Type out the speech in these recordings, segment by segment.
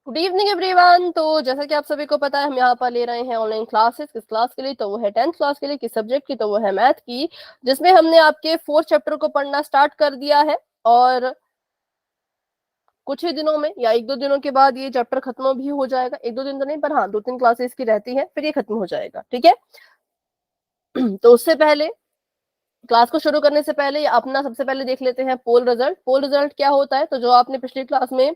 Good evening everyone. तो जैसा कि आप सभी को पता है, हम यहाँ पर ले रहे हैं ऑनलाइन क्लासेस। किस क्लास के लिए? तो वो है 10th क्लास के लिए। किस सब्जेक्ट की? तो वो है मैथ की, जिसमें हमने आपके 4th चैप्टर को पढ़ना स्टार्ट कर दिया है। और कुछ ही दिनों में या 1-2 दिनों के बाद ये चैप्टर खत्म भी हो जाएगा। 1-2 दिन तो नहीं, पर हाँ 2-3 क्लासेस की रहती है, फिर ये खत्म हो जाएगा। ठीक है। तो उससे पहले, क्लास को शुरू करने से पहले अपना सबसे पहले देख लेते हैं पोल रिजल्ट। पोल रिजल्ट क्या होता है? तो जो आपने पिछली क्लास में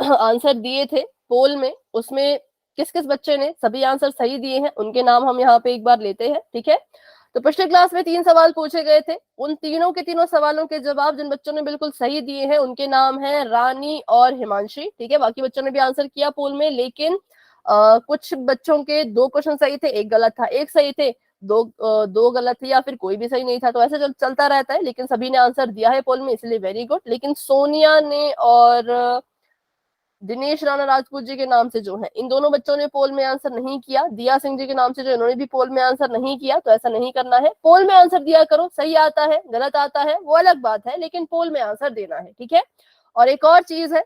आंसर दिए थे पोल में, उसमें किस किस बच्चे ने सभी आंसर सही दिए हैं, उनके नाम हम यहाँ पे एक बार लेते हैं। ठीक है। तो पिछले क्लास में 3 सवाल पूछे गए थे। उन तीनों के तीनों सवालों के जवाब जिन बच्चों ने बिल्कुल सही दिए हैं, उनके नाम है रानी और हिमांशी। ठीक है। बाकी बच्चों ने भी आंसर किया पोल में, लेकिन कुछ बच्चों के 2 क्वेश्चन सही थे, एक गलत था, एक सही थे, दो गलत थे, या फिर कोई भी सही नहीं था। तो ऐसे चलता रहता है, लेकिन सभी ने आंसर दिया है पोल में, इसलिए वेरी गुड। लेकिन सोनिया ने और दिनेश राणा राजपूत जी के नाम से जो है, इन दोनों बच्चों ने पोल में आंसर नहीं किया। दिया सिंह जी के नाम से जो, इन्होंने भी पोल में आंसर नहीं किया। तो ऐसा नहीं करना है, पोल में आंसर दिया करो। सही आता है गलत आता है वो अलग बात है, लेकिन पोल में आंसर देना है। ठीक है। और एक और चीज है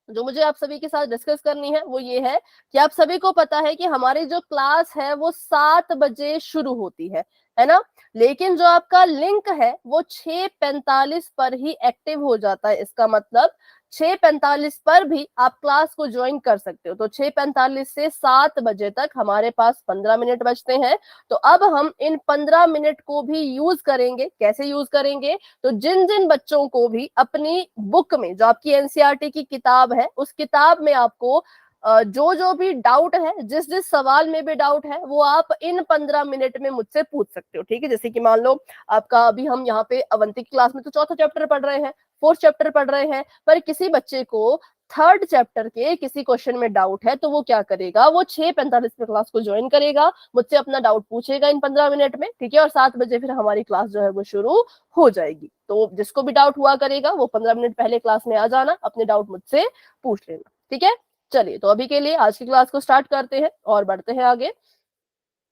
जो मुझे आप सभी के साथ डिस्कस करनी है, वो ये है कि आप सभी को पता है कि हमारी जो क्लास है वो 7 बजे शुरू होती है ना। लेकिन जो आपका लिंक है वो 6:45 पर ही एक्टिव हो जाता है। इसका मतलब 6:45 पर भी आप क्लास को ज्वाइन कर सकते हो। तो 6:45 से 7 बजे तक हमारे पास 15 मिनट बचते हैं। तो अब हम इन 15 मिनट को भी यूज करेंगे। कैसे यूज करेंगे? तो जिन जिन बच्चों को भी अपनी बुक में, जो आपकी एनसीईआरटी की किताब है, उस किताब में आपको जो जो भी डाउट है, जिस जिस सवाल में भी डाउट है, वो आप इन 15 मिनट में मुझसे पूछ सकते हो। ठीक है। जैसे कि मान लो आपका, अभी हम यहाँ पे अवंती की क्लास में तो चौथा चैप्टर पढ़ रहे हैं, 4th चैप्टर पढ़ रहे हैं, पर किसी बच्चे को 3rd चैप्टर के किसी क्वेश्चन में डाउट है, तो वो क्या करेगा? वो 6:45 में क्लास को ज्वाइन करेगा, मुझसे अपना डाउट पूछेगा इन 15 मिनट में। ठीक है। और 7 बजे फिर हमारी क्लास जो है वो शुरू हो जाएगी। तो जिसको भी डाउट हुआ करेगा, वो 15 मिनट पहले क्लास में आ जाना, अपने डाउट मुझसे पूछ लेना। ठीक है। चलिए, तो अभी के लिए आज की क्लास को स्टार्ट करते हैं और बढ़ते हैं आगे।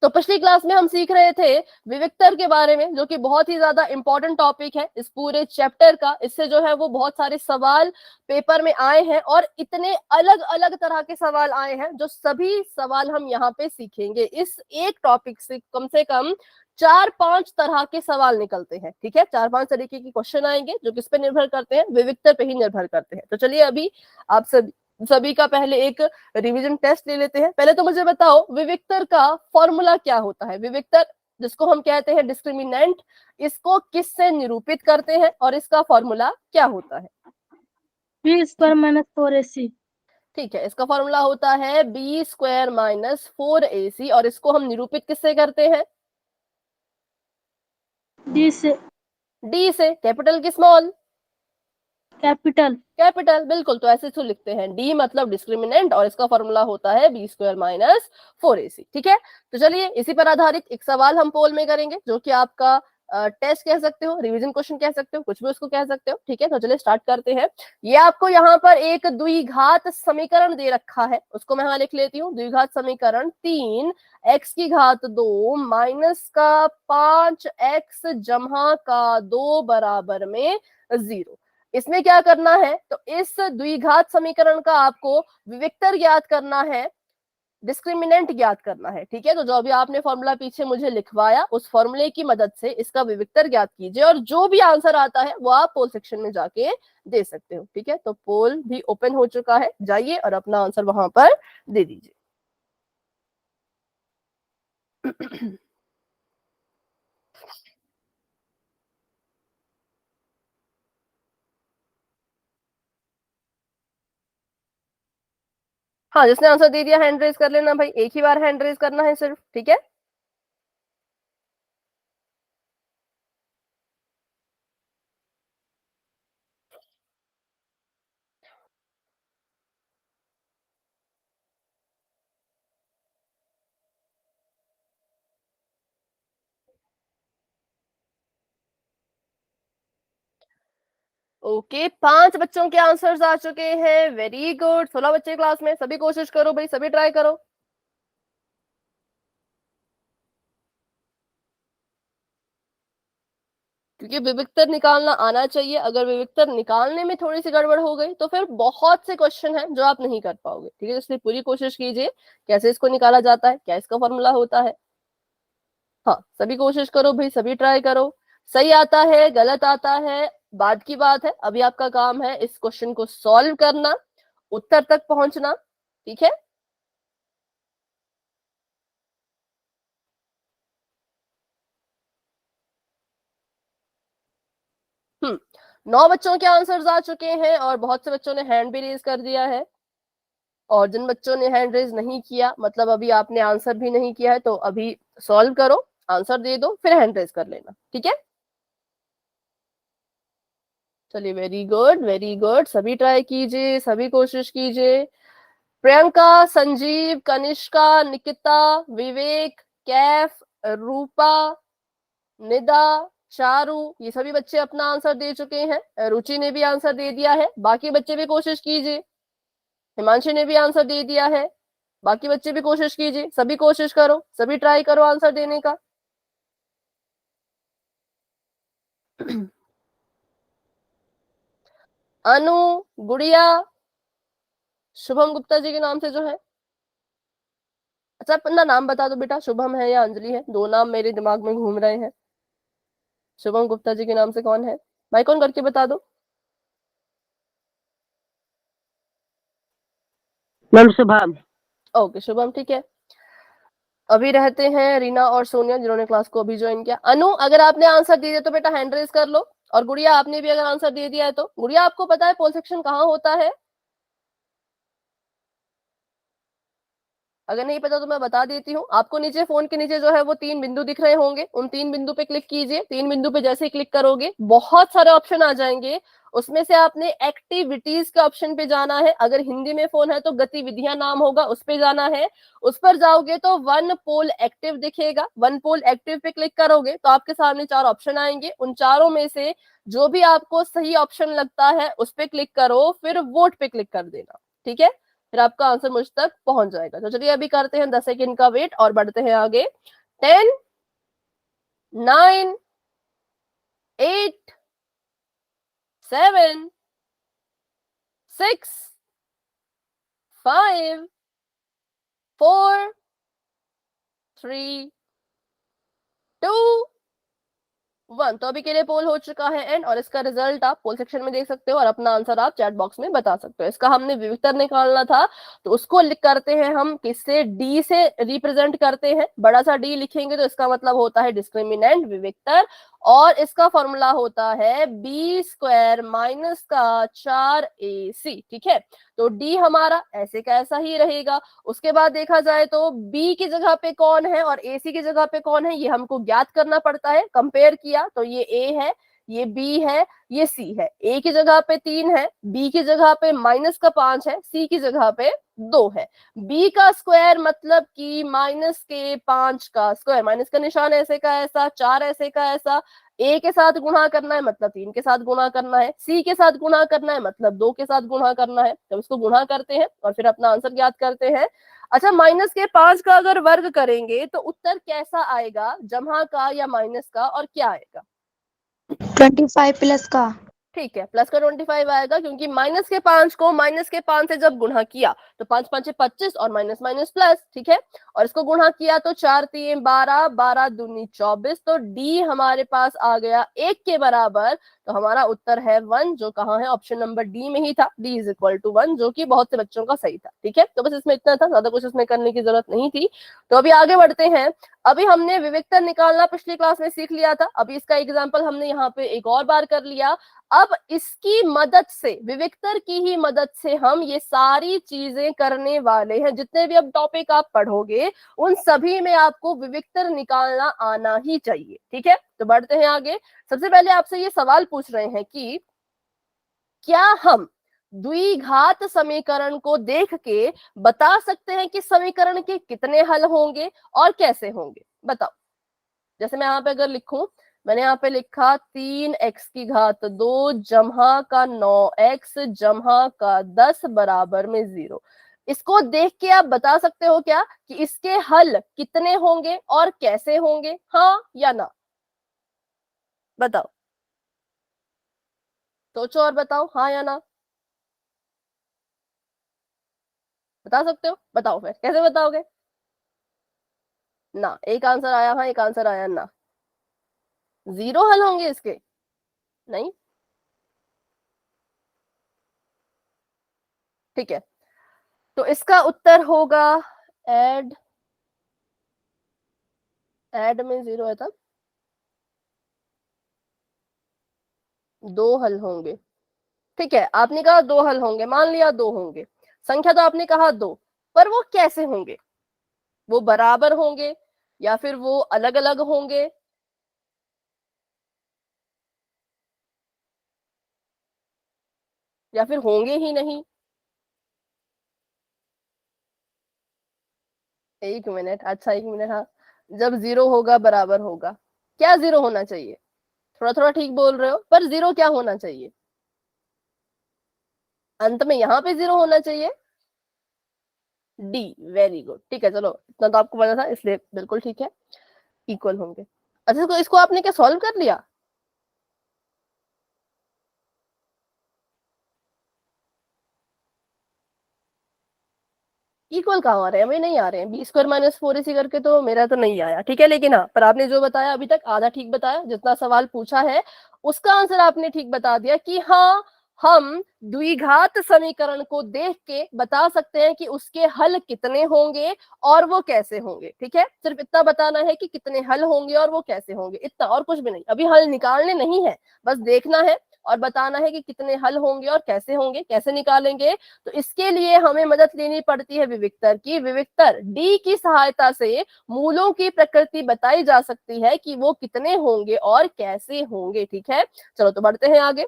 तो पिछली क्लास में हम सीख रहे थे विविक्तर के बारे में, जो कि बहुत ही ज्यादा इंपॉर्टेंट टॉपिक है इस पूरे चैप्टर का। इससे जो है वो बहुत सारे सवाल पेपर में आए हैं, और इतने अलग अलग तरह के सवाल आए हैं, जो सभी सवाल हम यहाँ पे सीखेंगे। इस एक टॉपिक से कम 4-5 तरह के सवाल निकलते हैं। ठीक है। 4-5 तरीके के क्वेश्चन आएंगे, जो किस पे निर्भर करते हैं? विविक्तर पे ही निर्भर करते हैं। तो चलिए, अभी आप सभी का पहले एक रिवीजन टेस्ट ले लेते हैं। पहले तो मुझे बताओ, विविक्तर का फॉर्मूला क्या होता है? विविक्तर, जिसको हम कहते हैं डिस्क्रिमिनेंट, इसको किससे निरूपित करते हैं और इसका फॉर्मूला क्या होता है? B² - 4AC। ठीक है। इसका फॉर्मूला होता है B² - 4AC, और इसको हम निरूपित किससे करते हैं? D से डी से। कैपिटल की स्मॉल? कैपिटल। कैपिटल, बिल्कुल। तो ऐसे तो लिखते हैं, डी मतलब डिस्क्रिमिनेंट, और इसका फॉर्मूला होता है B² - 4AC। ठीक है। तो चलिए, इसी पर आधारित एक सवाल हम पोल में करेंगे, जो कि आपका टेस्ट कह सकते हो, रिवीजन क्वेश्चन कह सकते हो, कुछ भी उसको कह सकते हो। ठीक है। तो चलिए स्टार्ट करते हैं। ये आपको यहाँ पर एक द्विघात समीकरण दे रखा है, उसको मैं यहाँ लिख लेती हूँ। द्विघात समीकरण 3x⁻² -5x बराबर में 0। इसमें क्या करना है? तो इस द्विघात समीकरण का आपको विविक्तर ज्ञात करना है, डिस्क्रिमिनेंट ज्ञात करना है। ठीक है। तो जो अभी आपने फॉर्मूला पीछे मुझे लिखवाया, उस फॉर्मूले की मदद से इसका विविक्तर ज्ञात कीजिए, और जो भी आंसर आता है वो आप पोल सेक्शन में जाके दे सकते हो। ठीक है। तो पोल भी ओपन हो चुका है, जाइए और अपना आंसर वहां पर दे दीजिए। हाँ, जिसने आंसर दे दिया हैंड रेज कर लेना भाई, एक ही बार हैंड रेज करना है सिर्फ। ठीक है। ओके, 5 बच्चों के आंसर्स आ चुके हैं। Very good. 16 बच्चे क्लास में, सभी कोशिश करो भाई, सभी ट्राई करो। क्योंकि विविक्तर निकालना आना चाहिए। अगर विविक्तर निकालने में थोड़ी सी गड़बड़ हो गई तो फिर बहुत से क्वेश्चन हैं जो आप नहीं कर पाओगे, ठीक है। इसलिए पूरी कोशिश कीजिए कैसे इसको निकाला जाता है, क्या इसका फॉर्मूला होता है। हाँ, सभी कोशिश करो भाई, सभी ट्राई करो। सही आता है गलत आता है बाद की बात है, अभी आपका काम है इस क्वेश्चन को सॉल्व करना, उत्तर तक पहुंचना, ठीक है। हम्म 9 बच्चों के आंसर्स आ चुके हैं और बहुत से बच्चों ने हैंड भी रेज कर दिया है। और जिन बच्चों ने हैंड रेज नहीं किया, मतलब अभी आपने आंसर भी नहीं किया है, तो अभी सॉल्व करो, आंसर दे दो, फिर हैंड रेज कर लेना, ठीक है। चलिए, वेरी गुड वेरी गुड, सभी ट्राई कीजिए, सभी कोशिश कीजिए। प्रियंका, संजीव, कनिष्का, निकिता, विवेक, कैफ, रूपा, निदा, चारू, ये सभी बच्चे अपना आंसर दे चुके हैं। रुचि ने भी आंसर दे दिया है, बाकी बच्चे भी कोशिश कीजिए। हिमांशु ने भी आंसर दे दिया है, बाकी बच्चे भी कोशिश कीजिए, सभी कोशिश करो, सभी ट्राई करो आंसर देने का। अनु, गुड़िया, शुभम गुप्ता जी के नाम से जो है। अच्छा, अपना नाम बता दो बेटा, शुभम है या अंजलि है, दो नाम मेरे दिमाग में घूम रहे हैं। शुभम गुप्ता जी के नाम से कौन है, माइक ऑन करके बता दो। मैम शुभम। ओके शुभम, ठीक है। अभी रहते हैं रीना और सोनिया, जिन्होंने क्लास को अभी ज्वाइन किया। अनु, अगर आपने आंसर दे दिया तो बेटा हैंड रेज कर लो। और गुड़िया, आपने भी अगर आंसर दे दिया है तो। गुड़िया, आपको पता है पोल सेक्शन कहाँ होता है? अगर नहीं पता तो मैं बता देती हूँ आपको। नीचे फोन के नीचे जो है वो 3 बिंदु दिख रहे होंगे, उन 3 बिंदु पे क्लिक कीजिए। 3 बिंदु पे जैसे ही क्लिक करोगे बहुत सारे ऑप्शन आ जाएंगे, उसमें से आपने एक्टिविटीज के ऑप्शन पे जाना है। अगर हिंदी में फोन है तो गतिविधियां नाम होगा, उस पे जाना है। उस पर जाओगे तो वन पोल एक्टिव दिखेगा, वन पोल एक्टिव पे क्लिक करोगे तो आपके सामने 4 ऑप्शन आएंगे। उन चारों में से जो भी आपको सही ऑप्शन लगता है उस पे क्लिक करो, फिर वोट पे क्लिक कर देना, ठीक है। फिर आपका आंसर मुझ तक पहुंच जाएगा। तो चलिए अभी करते हैं 10 सेकेंड का वेट और बढ़ते हैं आगे। 10, 9, 8, 7, 6, 5, 4, 3, 2, 1। तो अभी के लिए पोल हो चुका है एंड, और इसका रिजल्ट आप पोल सेक्शन में देख सकते हो और अपना आंसर आप चैट बॉक्स में बता सकते हो। इसका हमने विविक्तर निकालना था, तो उसको लिख करते हैं हम किससे, डी से रिप्रेजेंट करते हैं। बड़ा सा डी लिखेंगे तो इसका मतलब होता है डिस्क्रिमिनेंट, विविक्तर। और इसका फॉर्मूला होता है बी स्क्वायर माइनस का 4ac, ठीक है। तो डी हमारा ऐसे का ऐसा ही रहेगा। उसके बाद देखा जाए तो बी की जगह पे कौन है और एसी की जगह पे कौन है, ये हमको ज्ञात करना पड़ता है। कंपेयर किया तो ये ए है, ये बी है, ये सी है। ए की जगह पे 3 है, बी की जगह पे -5 है, सी की जगह पे 2 है। बी का स्क्वायर मतलब कि -5 का स्क्वायर, माइनस का निशान ऐसे का ऐसा, 4 ऐसे का ऐसा। ए के साथ गुणा करना है मतलब 3 के साथ गुणा करना है, सी के साथ गुणा करना है मतलब 2 के साथ गुणा करना है। जब इसको गुणा करते हैं और फिर अपना आंसर ज्ञात करते हैं। अच्छा, -5 का अगर वर्ग करेंगे तो उत्तर कैसा आएगा, जमा का या माइनस का, और क्या आएगा? 25 प्लस का। ठीक है, प्लस का 25 आएगा, क्योंकि -5 को -5 से जब गुणा किया तो 5 5 25 और माइनस माइनस प्लस, ठीक है। और इसको गुणा किया तो 4 3 12, 12 दूनी 24। तो डी हमारे पास आ गया 1 के बराबर। तो हमारा उत्तर है 1, जो कहाँ है, ऑप्शन नंबर डी में ही था। डी इज इक्वल टू 1, जो कि बहुत से बच्चों का सही था, ठीक है। तो बस इसमें इतना था, ज्यादा कुछ इसमें करने की जरूरत नहीं थी। तो अभी आगे बढ़ते हैं। अभी हमने विविक्तर निकालना पिछली क्लास में सीख लिया था, अभी इसका एग्जाम्पल हमने यहाँ पे एक और बार कर लिया। अब इसकी मदद से, विविक्तर की ही मदद से हम ये सारी चीजें करने वाले हैं। जितने भी अब टॉपिक आप पढ़ोगे उन सभी में आपको विविक्तर निकालना आना ही चाहिए, ठीक है। तो बढ़ते हैं आगे। सबसे पहले आपसे ये सवाल पूछ रहे हैं कि क्या हम द्विघात समीकरण को देख के बता सकते हैं कि समीकरण के कितने हल होंगे और कैसे होंगे, बताओ। जैसे मैं यहाँ पे अगर लिखूं, मैंने यहाँ पे लिखा 3x की घात 2 जमा का 9x जमा का 10 बराबर में 0। इसको देख के आप बता सकते हो क्या कि इसके हल कितने होंगे और कैसे होंगे, हाँ या ना, बताओ। सोचो और बताओ, हाँ या ना। बता सकते हो, बताओ फिर कैसे बताओगे। ना, एक आंसर आया हाँ, एक आंसर आया ना। जीरो हल होंगे इसके? नहीं। ठीक है, तो इसका उत्तर होगा एड। एड में जीरो है तब दो हल होंगे। ठीक है, आपने कहा दो हल होंगे, मान लिया दो होंगे। संख्या तो आपने कहा दो, पर वो कैसे होंगे? वो बराबर होंगे या फिर वो अलग अलग होंगे? या फिर होंगे ही नहीं? एक मिनट, अच्छा एक मिनट, हाँ। जब जीरो होगा बराबर होगा, क्या जीरो होना चाहिए? थोड़ा थोड़ा ठीक बोल रहे हो, पर जीरो क्या होना चाहिए? अंत में यहाँ पे जीरो होना चाहिए। D, very good. ठीक है, चलो इतना तो आपको पता था, इसलिए बिल्कुल ठीक है, इक्वल होंगे। अच्छा, इसको आपने क्या सॉल्व कर लिया? इक्वल कहाँ आ रहे हैं? हमें नहीं आ रहे हैं। बी स्क्वायर माइनस फोर इसी करके तो मेरा तो नहीं आया। ठीक है, लेकिन हाँ, पर आपने जो बताया अभी तक आधा ठीक बताया। जितना सवाल पूछा है उसका आंसर आपने ठीक बता दिया कि हाँ, हम द्विघात समीकरण को देख के बता सकते हैं कि उसके हल कितने होंगे और वो कैसे होंगे। ठीक है, सिर्फ इतना बताना है कि कितने हल होंगे और वो कैसे होंगे, इतना, और कुछ भी नहीं। अभी हल निकालने नहीं है, बस देखना है और बताना है कि कितने हल होंगे और कैसे होंगे, कैसे निकालेंगे। तो इसके लिए हमें मदद लेनी पड़ती है विविक्तर की। विविक्तर डी की सहायता से मूलों की प्रकृति बताई जा सकती है कि वो कितने होंगे और कैसे होंगे। ठीक है, चलो तो बढ़ते हैं आगे।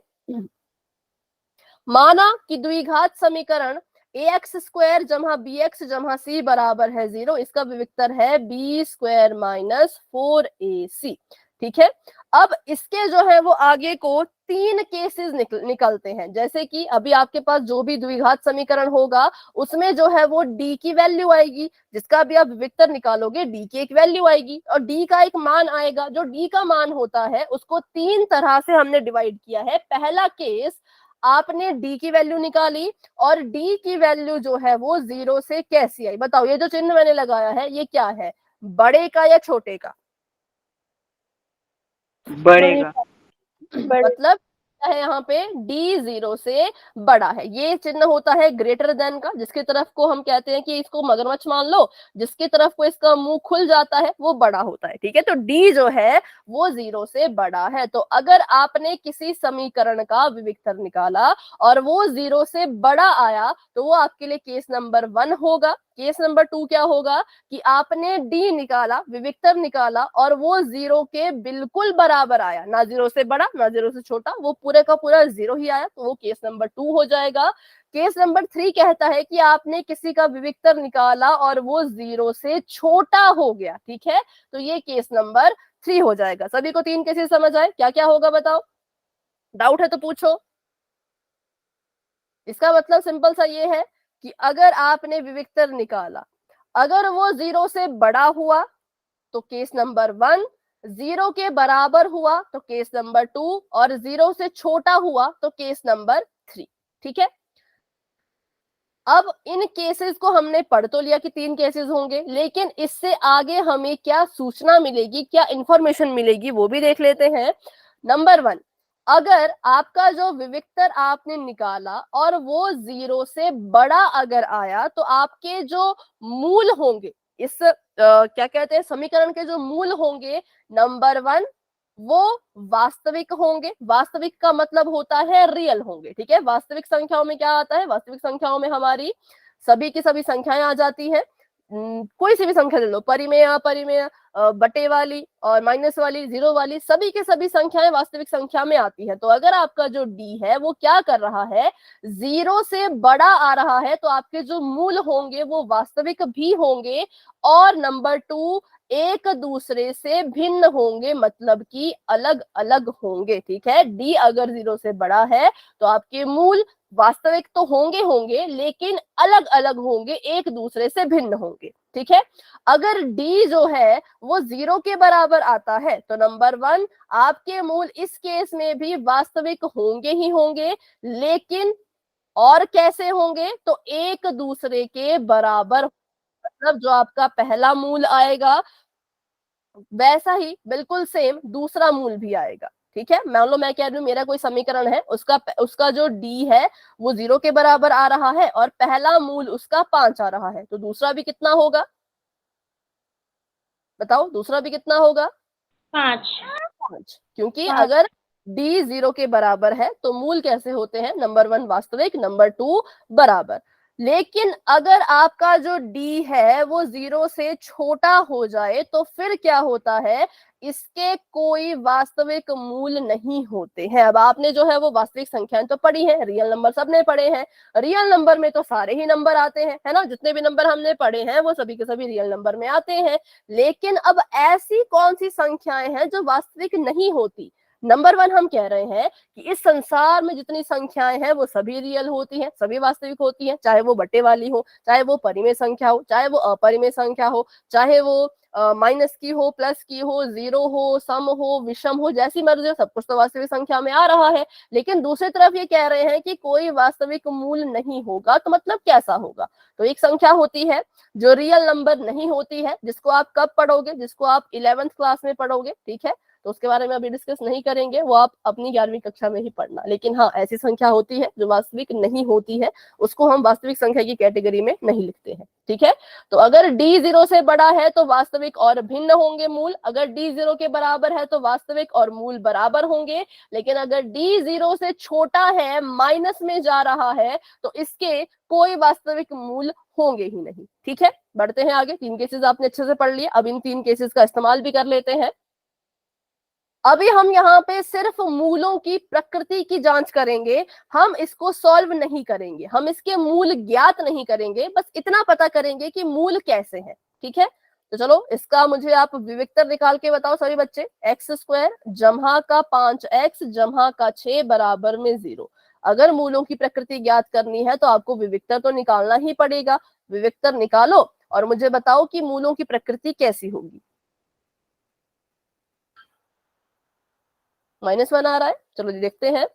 माना कि द्विघात समीकरण ए एक्स स्क्वायर जमा बी एक्स जमा सी बराबर है जीरो, इसका विविक्तर है बी स्क्वायर माइनस फोर ए सी। ठीक है, अब इसके जो है वो आगे को तीन केसेस निकलते हैं। जैसे कि अभी आपके पास जो भी द्विघात समीकरण होगा उसमें जो है वो डी की वैल्यू आएगी, जिसका भी आप विविक्तर निकालोगे डी की एक वैल्यू आएगी और डी का एक मान आएगा। जो डी का मान होता है उसको तीन तरह से हमने डिवाइड किया है। पहला केस, आपने डी की वैल्यू निकाली और डी की वैल्यू जो है वो जीरो से कैसी आई? बताओ, ये जो चिन्ह मैंने लगाया है ये क्या है, बड़े का या छोटे का? बढ़ेगा। मतलब है यहाँ पे डी जीरो से बड़ा है। ये चिन्ह होता है ग्रेटर देन का, जिसकी तरफ को हम कहते हैं कि इसको मगरमच्छ मान लो, जिसकी तरफ को इसका मुंह खुल जाता है वो बड़ा होता है। ठीक है, तो डी जो है वो जीरो से बड़ा है। तो अगर आपने किसी समीकरण का विविक्तर निकाला और वो जीरो से बड़ा आया तो वो आपके लिए केस नंबर वन होगा। केस नंबर टू क्या होगा कि आपने डी निकाला, विविक्तर निकाला और वो जीरो के बिल्कुल बराबर आया, ना जीरो से बड़ा ना जीरो से छोटा, वो पूरे का पूरा जीरो ही आया, तो वो केस नंबर टू हो जाएगा। केस नंबर थ्री कहता है कि आपने किसी का विविक्तर निकाला और वो जीरो से छोटा हो गया। ठीक है, तो ये केस नंबर थ्री हो जाएगा। सभी को तीन केसेस समझ आए? क्या क्या होगा बताओ, डाउट है तो पूछो। इसका मतलब सिंपल सा ये है कि अगर आपने विविक्तर निकाला, अगर वो जीरो से बड़ा हुआ तो केस नंबर वन, जीरो के बराबर हुआ तो केस नंबर टू, और जीरो से छोटा हुआ तो केस नंबर थ्री। ठीक है, अब इन केसेस को हमने पढ़ तो लिया कि तीन केसेस होंगे, लेकिन इससे आगे हमें क्या सूचना मिलेगी, क्या इंफॉर्मेशन मिलेगी, वो भी देख लेते हैं। नंबर वन, अगर आपका जो विविक्तर आपने निकाला और वो जीरो से बड़ा अगर आया तो आपके जो मूल होंगे, इस क्या कहते हैं, समीकरण के जो मूल होंगे, नंबर वन, वो वास्तविक होंगे। वास्तविक का मतलब होता है रियल होंगे। ठीक है, वास्तविक संख्याओं में क्या आता है, वास्तविक संख्याओं में हमारी सभी की सभी संख्याएं आ जाती हैं। कोई सी भी संख्या ले लो, परिमेय अपरिमेय, बटे वाली और माइनस वाली, जीरो वाली, सभी के सभी संख्याएं वास्तविक संख्या में आती है। तो अगर आपका जो डी है वो क्या कर रहा है, जीरो से बड़ा आ रहा है, तो आपके जो मूल होंगे वो वास्तविक भी होंगे और नंबर टू, एक दूसरे से भिन्न होंगे, मतलब कि अलग अलग होंगे। ठीक है, डी अगर जीरो से बड़ा है तो आपके मूल वास्तविक तो होंगे होंगे लेकिन अलग अलग होंगे, एक दूसरे से भिन्न होंगे। ठीक है। अगर डी जो है वो 0 के बराबर आता है तो नंबर 1 आपके मूल इस केस में भी वास्तविक होंगे ही होंगे, लेकिन और कैसे होंगे, तो एक दूसरे के बराबर। मतलब जो आपका पहला मूल आएगा वैसा ही बिल्कुल सेम दूसरा मूल भी आएगा। ठीक है, मान लो मैं कह रही हूँ मेरा कोई समीकरण है, उसका उसका जो डी है वो 0 के बराबर आ रहा है और पहला मूल उसका 5 आ रहा है, तो दूसरा भी कितना होगा, बताओ दूसरा भी कितना होगा? 5। 5, क्योंकि 5। अगर डी 0 के बराबर है तो मूल कैसे होते हैं, नंबर 1 वास्तविक, नंबर 2 बराबर। लेकिन अगर आपका जो डी है वो 0 से छोटा हो जाए तो फिर क्या होता है, इसके कोई वास्तविक मूल नहीं होते हैं। अब आपने जो है वो वास्तविक संख्याएं तो पढ़ी है, रियल नंबर सबने पढ़े हैं, रियल नंबर में तो सारे ही नंबर आते हैं, है ना, जितने भी नंबर हमने पढ़े हैं वो सभी के सभी रियल नंबर में आते हैं। लेकिन अब ऐसी कौन सी संख्याएं हैं जो वास्तविक नहीं होती? नंबर 1 हम कह रहे हैं कि इस संसार में जितनी संख्याएं हैं वो सभी रियल होती हैं, सभी वास्तविक होती हैं, चाहे वो बटे वाली हो, चाहे वो परिमेय संख्या हो, चाहे वो अपरिमेय संख्या हो, चाहे वो माइनस की हो, प्लस की हो, जीरो हो, सम हो, विषम हो, जैसी मर्जी हो, सब कुछ तो वास्तविक संख्या में आ रहा है। लेकिन दूसरी तरफ ये कह रहे हैं कि कोई वास्तविक मूल नहीं होगा, तो मतलब कैसा होगा? तो एक संख्या होती है जो रियल नंबर नहीं होती है, जिसको आप कब पढ़ोगे, जिसको आप 11th क्लास में पढ़ोगे, ठीक है, तो उसके बारे में अभी डिस्कस नहीं करेंगे, वो आप अपनी 11वीं कक्षा में ही पढ़ना। लेकिन हाँ, ऐसी संख्या होती है जो वास्तविक नहीं होती है, उसको हम वास्तविक संख्या की कैटेगरी में नहीं लिखते हैं। ठीक है, तो अगर डी 0 से बड़ा है तो वास्तविक और भिन्न होंगे मूल, अगर डी 0 के बराबर है तो वास्तविक और मूल बराबर होंगे, लेकिन अगर डी 0 से छोटा है, माइनस में जा रहा है, तो इसके कोई वास्तविक मूल होंगे ही नहीं। ठीक है, बढ़ते हैं आगे। 3 केसेस आपने अच्छे से पढ़ लिए, अब इन 3 केसेस का इस्तेमाल भी कर लेते हैं। अभी हम यहाँ पे सिर्फ मूलों की प्रकृति की जांच करेंगे, हम इसको सॉल्व नहीं करेंगे, हम इसके मूल ज्ञात नहीं करेंगे, बस इतना पता करेंगे कि मूल कैसे हैं। ठीक है, तो चलो इसका मुझे आप विविक्तर निकाल के बताओ सभी बच्चे। x² जमा का 5x जमा का 6 बराबर में 0। अगर मूलों की प्रकृति ज्ञात करनी है तो आपको विविक्तर तो निकालना ही पड़ेगा। विविक्तर निकालो और मुझे बताओ कि मूलों की प्रकृति कैसी होगी। -1 आ रहा है, चलो जी देखते हैं।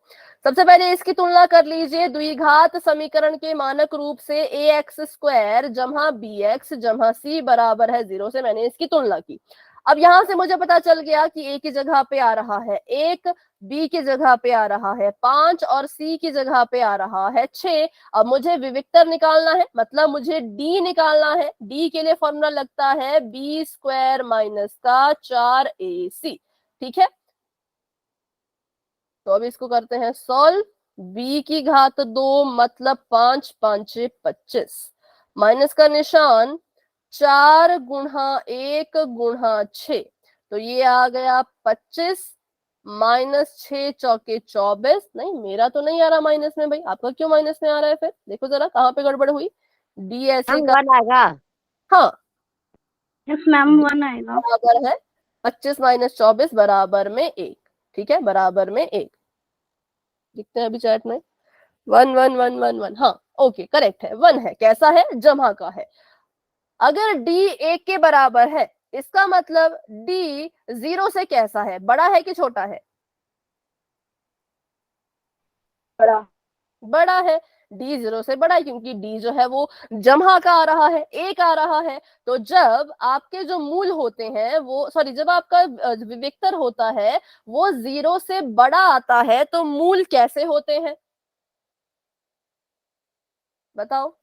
सबसे पहले इसकी तुलना कर लीजिए द्विघात समीकरण के मानक रूप से ax² जमा bx जमा c बराबर है 0 से। मैंने इसकी तुलना की। अब यहां से मुझे पता चल गया कि a की जगह पे आ रहा है 1, b की जगह पे आ रहा है 5 और c की जगह पे आ रहा है 6। अब मुझे विविक्तर निकालना है, मतलब मुझे d निकालना है। d के लिए फॉर्मूला लगता है b² माइनस का 4ac। ठीक है, तो अब इसको करते हैं सॉल्व। b की घात 2 मतलब 5 5 25, माइनस का निशान 4 गुणा 1 गुणा 6, तो ये आ गया 25 माइनस 6 चौके 24। नहीं, मेरा तो नहीं आ रहा माइनस में भाई, आपका क्यों माइनस में आ रहा है? फिर देखो जरा कहाँ पे गड़बड़ हुई। डी ऐसे का आएगा। हाँ, यस मैम 1 आएगा। बराबर है 25 माइनस 24 बराबर में 1। ठीक है, बराबर में 1 दिखते हैं अभी चैट में। 1 1 1 1 1, हाँ ओके करेक्ट है, 1 है। कैसा है? जमा का है। अगर डी 1 के बराबर है, इसका मतलब डी 0 से कैसा है, बड़ा है कि छोटा है? बड़ा। बड़ा है। डी 0 से बड़ा है क्योंकि डी जो है वो जमा का आ रहा है, 1 आ रहा है। तो जब आपके जो मूल होते हैं वो, सॉरी, जब आपका विविक्तर होता है वो 0 से बड़ा आता है तो मूल कैसे होते हैं, बताओ।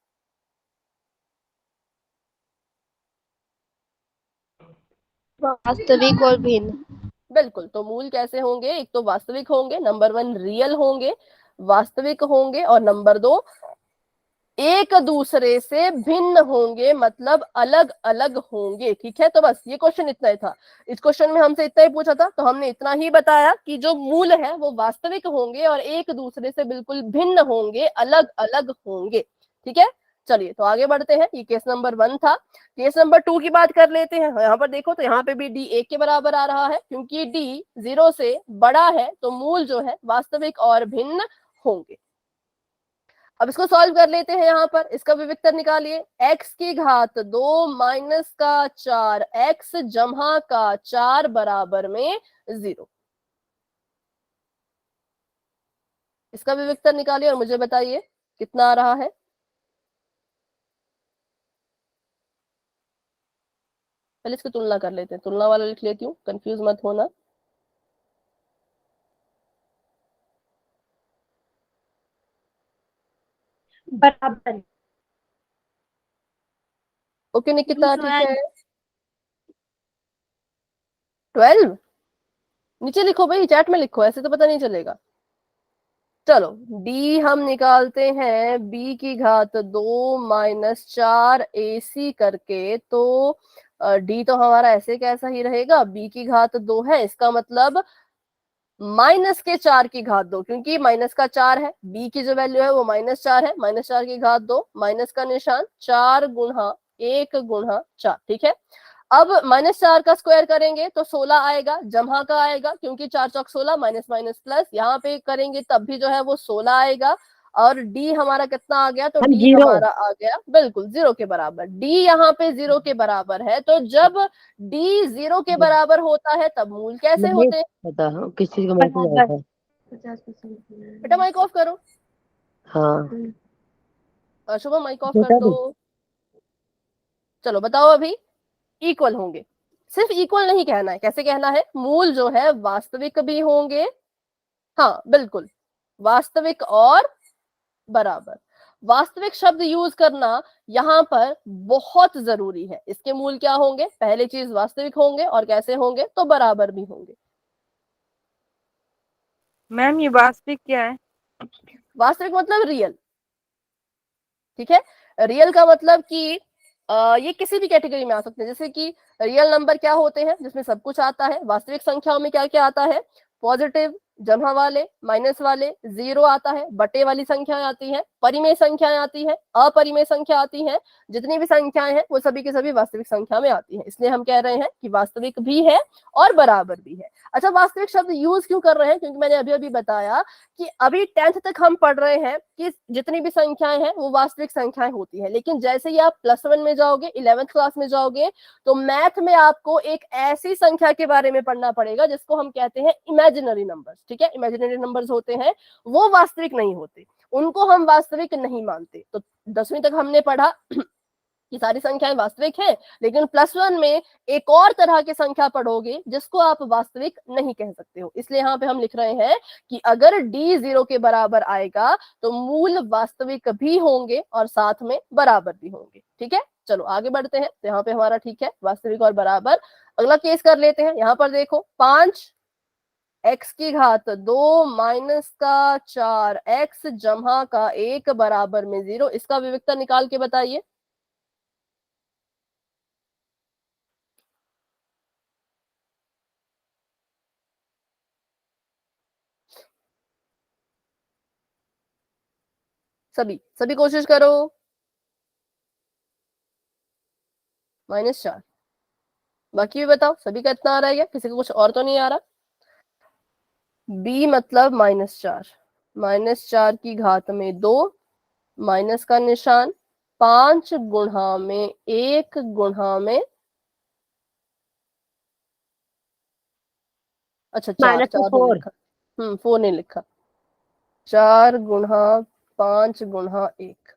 वास्तविक और भिन्न। बिल्कुल, तो मूल कैसे होंगे? एक तो वास्तविक होंगे, नंबर 1 रियल होंगे, वास्तविक होंगे, और नंबर 2 एक दूसरे से भिन्न होंगे, मतलब अलग अलग होंगे। ठीक है, तो बस ये क्वेश्चन इतना ही था। इस क्वेश्चन में हमसे इतना ही पूछा था, तो हमने इतना ही बताया कि जो मूल है वो वास्तविक होंगे और एक दूसरे से बिल्कुल भिन्न होंगे, अलग अलग होंगे। ठीक है, चलिए तो आगे बढ़ते हैं। ये केस नंबर 1 था। केस नंबर 2 की बात कर लेते हैं। यहाँ पर देखो तो यहाँ पे भी डी 1 के बराबर आ रहा है, क्योंकि डी 0 से बड़ा है तो मूल जो है वास्तविक और भिन्न होंगे। अब इसको सॉल्व कर लेते हैं। यहाँ पर इसका विविक्तर निकालिए, x की घात 2 माइनस का 4 x जमा का 4 बराबर में 0। इसका विविक्तर निकालिए और मुझे बताइए कितना आ रहा है। पहले इसकी तुलना कर लेते हैं, तुलना वाला लिख लेती हूँ, कंफ्यूज मत होना। बराबर। ओके निकिता, ठीक है। 12। 12 नीचे लिखो भाई, चैट में लिखो, ऐसे तो पता नहीं चलेगा। चलो d हम निकालते हैं b की घात 2 माइनस 4 ac करके, तो d तो हमारा ऐसे कैसा ही रहेगा, b की घात 2 है, इसका मतलब माइनस के 4 की घात 2, क्योंकि माइनस का 4 है, b की जो वैल्यू है वो -4 है, -4 की घात 2, माइनस का निशान 4 गुणा 1 गुणा 4, ठीक है। अब -4 का स्क्वायर करेंगे तो 16 आएगा, जमा का आएगा क्योंकि 4 चौक 16, माइनस माइनस प्लस, यहाँ पे करेंगे तब भी जो है वो 16 आएगा। और d हमारा कितना आ गया, तो हम d जीरो। हमारा आ गया बिल्कुल 0 के बराबर। d यहाँ पे 0 के बराबर है, तो जब d 0 के बराबर होता है तब मूल कैसे मुझे होते हैं। पता किस चीज का मैसेज आया था। 50%। बेटा माइक ऑफ करो, हाँ शुभम माइक ऑफ कर बेटा दो। भी। चलो बताओ, अभी इक्वल होंगे, सिर्फ इक्वल नहीं कहना है, कैसे कहना है, मूल जो है वास्तविक भी होंगे, हाँ बिल्कुल, वास्तविक और बराबर। वास्तविक शब्द यूज करना यहाँ पर बहुत जरूरी है। इसके मूल क्या होंगे, पहली चीज वास्तविक होंगे, और कैसे होंगे, तो बराबर भी होंगे। मैम ये वास्तविक क्या है? वास्तविक मतलब रियल, ठीक है। रियल का मतलब कि ये किसी भी कैटेगरी में आ सकते हैं, जैसे कि रियल नंबर क्या होते हैं, जिसमें सब कुछ आता है। वास्तविक संख्याओं में क्या क्या आता है, पॉजिटिव, जमा वाले, माइनस वाले, जीरो आता है, बटे वाली संख्याएं आती हैं, परिमेय संख्याएं आती हैं, अपरिमेय संख्या आती हैं। जितनी भी संख्याएं हैं वो सभी की सभी वास्तविक संख्या में आती हैं, इसलिए हम कह रहे हैं कि वास्तविक भी है और बराबर भी है। अच्छा, वास्तविक शब्द यूज क्यों कर रहे हैं, क्योंकि मैंने अभी अभी बताया कि अभी 10th तक हम पढ़ रहे हैं कि जितनी भी संख्याएं हैं वो वास्तविक संख्याएं होती हैं, लेकिन जैसे ही आप +1 में जाओगे, 11th क्लास में जाओगे, तो मैथ में आपको एक ऐसी संख्या के बारे में पढ़ना पड़ेगा जिसको हम कहते हैं इमेजिनरी नंबर्स, ठीक है। इमेजिनरी नंबर्स होते हैं, वो वास्तविक नहीं होते, उनको हम वास्तविक नहीं मानते। तो 10वीं तक हमने पढ़ा कि सारी संख्याएं वास्तविक हैं, लेकिन +1 में एक और तरह की संख्या पढ़ोगे जिसको आप वास्तविक नहीं कह सकते हो। इसलिए यहाँ पे हम लिख रहे हैं कि अगर d 0 के बराबर आएगा तो मूल वास्तविक भी होंगे और साथ में बराबर भी होंगे, ठीक है। चलो आगे बढ़ते हैं, तो यहाँ पे हमारा ठीक है वास्तविक और बराबर। अगला केस कर लेते हैं। यहाँ पर देखो 5 x की घात 2 माइनस का 4 x जमा का 1 बराबर में 0, इसका विविक्तर निकाल के बताइए। सभी सभी कोशिश करो। -4, बाकी भी बताओ सभी का इतना आ रहा है क्या, किसी को कुछ और तो नहीं आ रहा। b मतलब -4, -4 की घात में 2, माइनस का निशान 5 गुणा में 1 गुणा में, अच्छा 4 -4। नहीं लिखा, 4 नहीं लिखा, 4 गुणा 5 गुणा 1,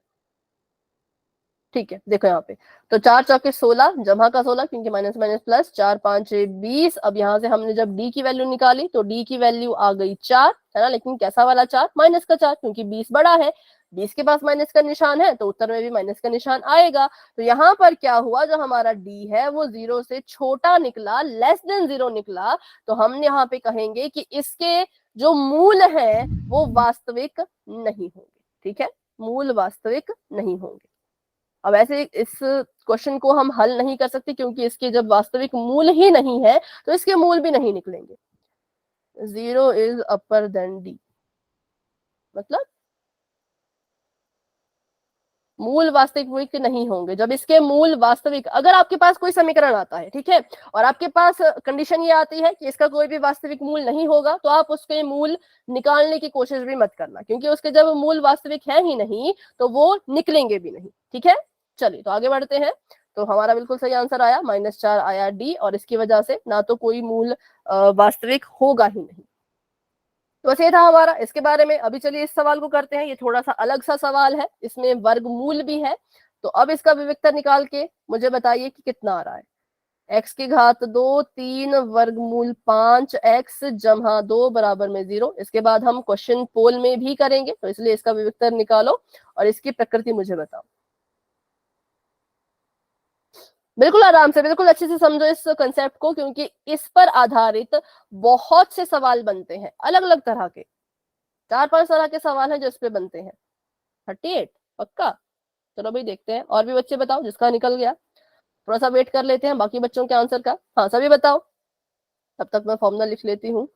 ठीक है। देखो यहाँ पे तो 4 चौके 16, जमा का 16 क्योंकि माइनस माइनस प्लस, 4 5 20। अब यहाँ से हमने जब d की वैल्यू निकाली तो d की वैल्यू आ गई 4, है ना, लेकिन कैसा वाला 4, माइनस का 4, क्योंकि 20 बड़ा है, 20 के पास माइनस का निशान है तो उत्तर में भी माइनस का निशान आएगा। तो यहाँ पर क्या हुआ, जो हमारा d है वो 0 से छोटा निकला, <0 निकला, तो हम यहाँ पे कहेंगे कि इसके जो मूल है वो वास्तविक नहीं होंगे, ठीक है, मूल वास्तविक नहीं होंगे। अब ऐसे इस क्वेश्चन को हम हल नहीं कर सकते क्योंकि इसके जब वास्तविक मूल ही नहीं है तो इसके मूल भी नहीं निकलेंगे। 0 इज अपर देन d, मतलब मूल वास्तविक नहीं होंगे। जब इसके मूल वास्तविक, अगर आपके पास कोई समीकरण आता है, ठीक है, और आपके पास कंडीशन ये आती है कि इसका कोई भी वास्तविक मूल नहीं होगा, तो आप उसके मूल निकालने की कोशिश भी मत करना, क्योंकि उसके जब मूल वास्तविक है ही नहीं तो वो निकलेंगे भी नहीं। ठीक है, चलिए तो आगे बढ़ते हैं। तो हमारा बिल्कुल सही आंसर आया, -4 आया डी, और इसकी वजह से ना तो कोई मूल वास्तविक होगा ही नहीं। तो बस ये था हमारा इसके बारे में। अभी चलिए इस सवाल को करते हैं, ये थोड़ा सा अलग सा सवाल है, इसमें वर्गमूल भी है। तो अब इसका विविक्तर निकाल के मुझे बताइए कि कितना आ रहा है। x की घात 2 3 वर्गमूल 5 x जमा 2 बराबर में 0। इसके बाद हम क्वेश्चन पोल में भी करेंगे, तो इसलिए इसका विविक्तर निकालो और इसकी प्रकृति मुझे बताओ। बिल्कुल आराम से, बिल्कुल अच्छे से समझो इस कंसेप्ट को, क्योंकि इस पर आधारित बहुत से सवाल बनते हैं, अलग अलग तरह के 4-5 तरह के सवाल हैं जो इस पे बनते हैं। 38 पक्का? चलो भाई देखते हैं, और भी बच्चे बताओ जिसका निकल गया। थोड़ा सा वेट कर लेते हैं बाकी बच्चों के आंसर का। हाँ सभी बताओ, तब तक मैं फॉर्मूला लिख लेती हूँ।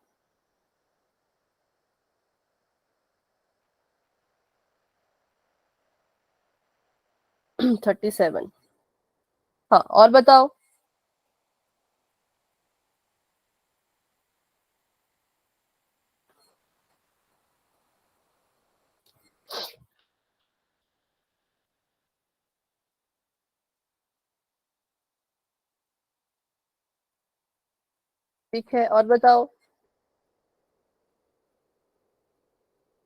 Thirty seven. हाँ और बताओ। ठीक है, और बताओ।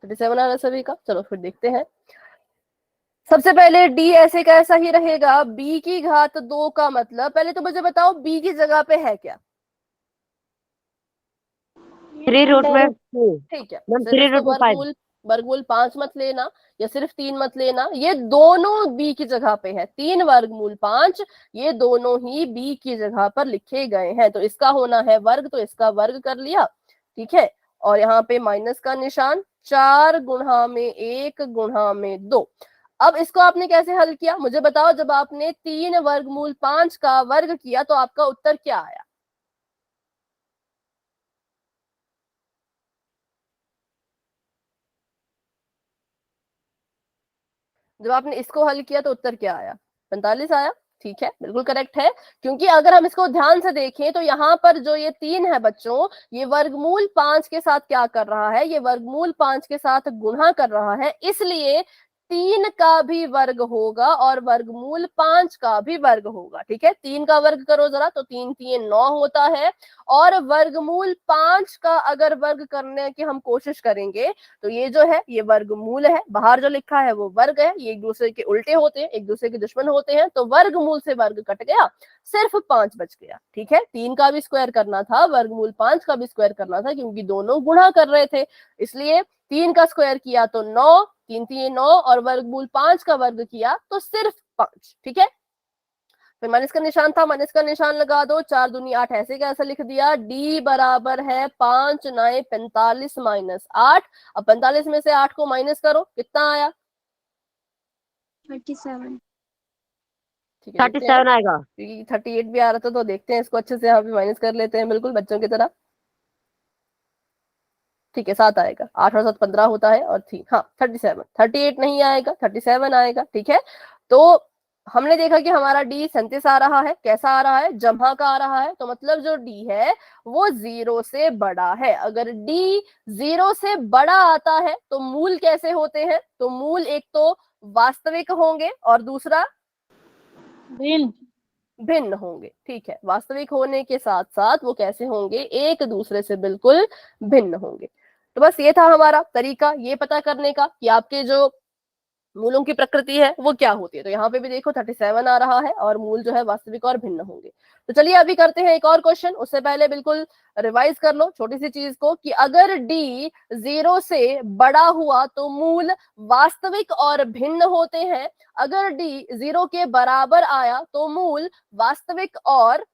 37 आ रहा है सभी का, चलो फिर देखते हैं। सबसे पहले डी ऐसे का ऐसा ही रहेगा। b की घात 2 का मतलब, पहले तो मुझे बताओ b की जगह पे है क्या? 3√2। ठीक है, मैम सिर्फ इसको 3√5। वर्गमूल 5 मत लेना या सिर्फ 3 मत लेना, ये दोनों b की जगह पे है। 3 वर्गमूल 5 ये दोनों ही b की जगह पर लिखे गए हैं, तो इसका होना है वर्ग, तो इसका वर्ग कर लिया। ठीक है, और यहाँ पे माइनस का निशान, 4 गुणा में 1 गुणा में 2। अब इसको आपने कैसे हल किया मुझे बताओ। जब आपने 3 वर्गमूल 5 का वर्ग किया तो आपका उत्तर क्या आया? जब आपने इसको हल किया तो उत्तर क्या आया? 45 आया। ठीक है, बिल्कुल करेक्ट है, क्योंकि अगर हम इसको ध्यान से देखें तो यहाँ पर जो ये 3 है बच्चों, ये वर्गमूल 5 के साथ क्या कर रहा है? ये वर्गमूल 5 के साथ गुणा कर रहा है, इसलिए 3 का भी वर्ग होगा और वर्गमूल 5 का भी वर्ग होगा। ठीक है, 3 का वर्ग करो जरा, तो 3 3 9 होता है, और वर्गमूल 5 का अगर वर्ग करने की हम कोशिश करेंगे तो ये जो है ये वर्गमूल है, बाहर जो लिखा है वो वर्ग है, ये एक दूसरे के उल्टे होते हैं, एक दूसरे के दुश्मन होते हैं, तो वर्गमूल से वर्ग कट गया, सिर्फ 5 बच गया। ठीक है, 3 का भी स्क्वायर करना था, वर्गमूल 5 का भी स्क्वायर करना था, क्योंकि दोनों गुणा कर रहे थे, इसलिए 3 का स्क्वायर किया तो 9, 3 3 9, और वर्गमूल 5 का वर्ग किया तो सिर्फ 5। ठीक है, फिर माइनस का निशान था, माइनस का निशान लगा दो, 4 दूनी 8 ऐसे कैसे लिख दिया। डी बराबर है 5 9 45 -8। अब 45 में से 8 को माइनस करो, कितना आया? 37। ठीक है, देखते हैं, 37 आएगा। क्योंकि 38 भी आ रहा था, तो देखते हैं इसको अच्छे से यहाँ पे माइनस कर लेते हैं, बिल्कुल बच्चों की तरह। ठीक है, 7 आएगा, 8 और 7 15 होता है, और थी हाँ 37। 38 नहीं आएगा, 37 आएगा। ठीक है, तो हमने देखा कि हमारा डी 37 आ रहा है। कैसा आ रहा है? जमा का आ रहा है, तो मतलब जो डी है वो 0 से बड़ा है। अगर डी 0 से बड़ा आता है तो मूल कैसे होते हैं? तो मूल एक तो वास्तविक होंगे और दूसरा भिन्न होंगे। ठीक है, वास्तविक होने के साथ साथ वो कैसे होंगे? एक दूसरे से बिल्कुल भिन्न होंगे। तो बस ये था हमारा तरीका ये पता करने का कि आपके जो मूलों की प्रकृति है वो क्या होती है। तो यहाँ पे भी देखो 37 आ रहा है, और मूल जो है वास्तविक और भिन्न होंगे। तो चलिए अभी करते हैं एक और क्वेश्चन। उससे पहले बिल्कुल रिवाइज कर लो छोटी सी चीज को, कि अगर डी 0 से बड़ा हुआ तो मूल वास्तविक और भिन्न होते हैं। अगर डी 0 के बराबर आया तो मूल वास्तविक और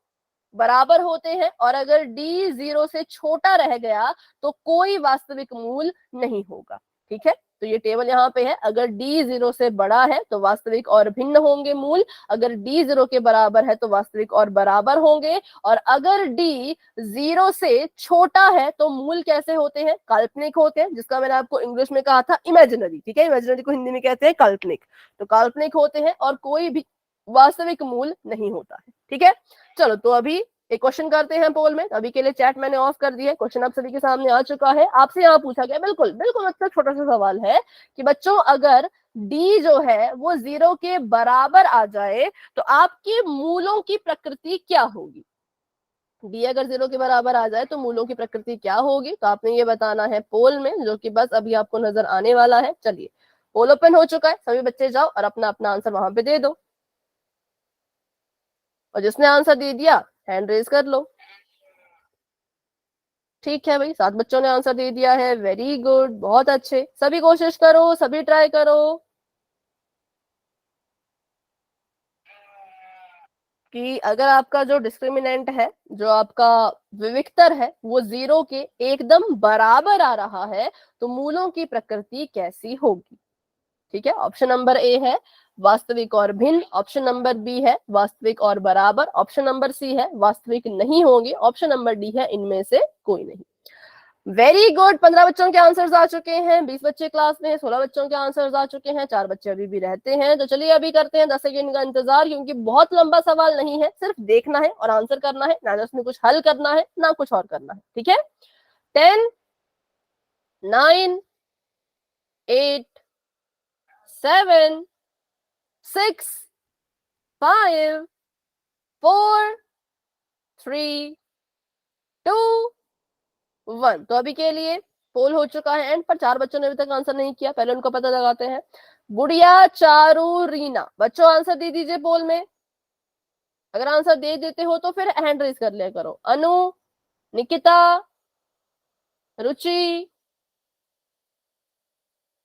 बराबर होते हैं, और अगर डी 0 से छोटा रह गया तो कोई वास्तविक मूल नहीं होगा। ठीक है, तो ये टेबल यहाँ पे है। अगर डी 0 से बड़ा है तो वास्तविक और भिन्न होंगे मूल, अगर डी 0 के बराबर है तो वास्तविक और बराबर होंगे, और अगर डी 0 से छोटा है तो मूल कैसे होते हैं, काल्पनिक होते हैं, जिसका मैंने आपको इंग्लिश में कहा था इमेजिनरी। ठीक है, इमेजिनरी को हिंदी में कहते हैं काल्पनिक। तो काल्पनिक होते हैं और कोई भी वास्तविक मूल नहीं होता है। ठीक है, चलो तो अभी एक क्वेश्चन करते हैं पोल में। अभी के लिए चैट मैंने ऑफ कर दिया है, क्वेश्चन आप सभी के सामने आ चुका है। आपसे यहाँ पूछा गया, बिल्कुल बिल्कुल अच्छा छोटा सा सवाल है कि बच्चों अगर डी जो है वो 0 के बराबर आ जाए तो आपके मूलों की प्रकृति क्या होगी। डी अगर 0 के बराबर आ जाए तो मूलों की प्रकृति क्या होगी, तो आपने ये बताना है पोल में, जो कि बस अभी आपको नजर आने वाला है। चलिए, पोल ओपन हो चुका है, सभी बच्चे जाओ और अपना अपना आंसर वहां पे दे दो, और जिसने आंसर दे दिया हैंड रेज कर लो। ठीक है भाई, 7 बच्चों ने आंसर दे दिया है, वेरी गुड, बहुत अच्छे। सभी कोशिश करो, सभी ट्राई करो कि अगर आपका जो डिस्क्रिमिनेंट है, जो आपका विविक्तर है, वो 0 के एकदम बराबर आ रहा है तो मूलों की प्रकृति कैसी होगी। ठीक है, ऑप्शन नंबर ए है वास्तविक और भिन्न, ऑप्शन नंबर बी है वास्तविक और बराबर, ऑप्शन नंबर सी है वास्तविक नहीं होंगे, ऑप्शन नंबर डी है इनमें से कोई नहीं। वेरी गुड, 15 बच्चों के आंसर्स आ चुके हैं, 20 बच्चे क्लास में हैं, 16 बच्चों के आंसर्स आ चुके हैं, 4 बच्चे अभी भी रहते हैं। तो चलिए अभी करते हैं 10 सेकंड का इंतजार, क्योंकि बहुत लंबा सवाल नहीं है, सिर्फ देखना है और आंसर करना है, ना उसमें कुछ हल करना है ना कुछ और करना है। ठीक है, 10 9 8 7 6 5 4 3 2 1। तो अभी के लिए पोल हो चुका है एंड पर। 4 बच्चों ने अभी तक आंसर नहीं किया, पहले उनको पता लगाते हैं। गुड़िया, चारू, रीना, बच्चों आंसर दे दीजिए पोल में। अगर आंसर दे देते हो तो फिर हैंड रेज कर लिया करो। अनु, निकिता, रुचि,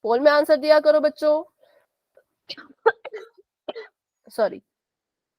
पोल में आंसर दिया करो बच्चों। सॉरी,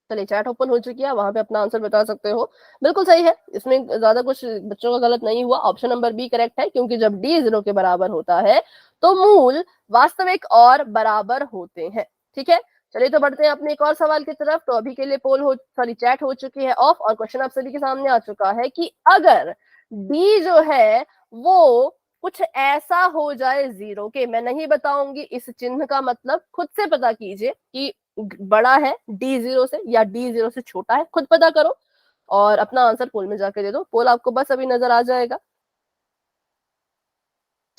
चलिए चैट ओपन हो चुकी है, वहां पे अपना आंसर बता सकते हो। बिल्कुल सही है, इसमें ज्यादा कुछ बच्चों का गलत नहीं हुआ, ऑप्शन नंबर बी करेक्ट है, क्योंकि जब डी 0 के बराबर होता है तो मूल वास्तविक और बराबर होते हैं। ठीक है, चलिए तो बढ़ते हैं अपने एक और सवाल की तरफ। तो अभी के लिए पोल हो सॉरी चैट हो चुकी है ऑफ, और क्वेश्चन आप सभी के सामने आ चुका है कि अगर डी जो है वो कुछ ऐसा हो जाए 0 के, मैं नहीं बताऊंगी इस चिन्ह का मतलब, खुद से पता कीजिए कि बड़ा है डी 0 से या डी 0 से छोटा है, खुद पता करो और अपना आंसर पोल में जाके दे दो। पोल आपको बस अभी नजर आ जाएगा।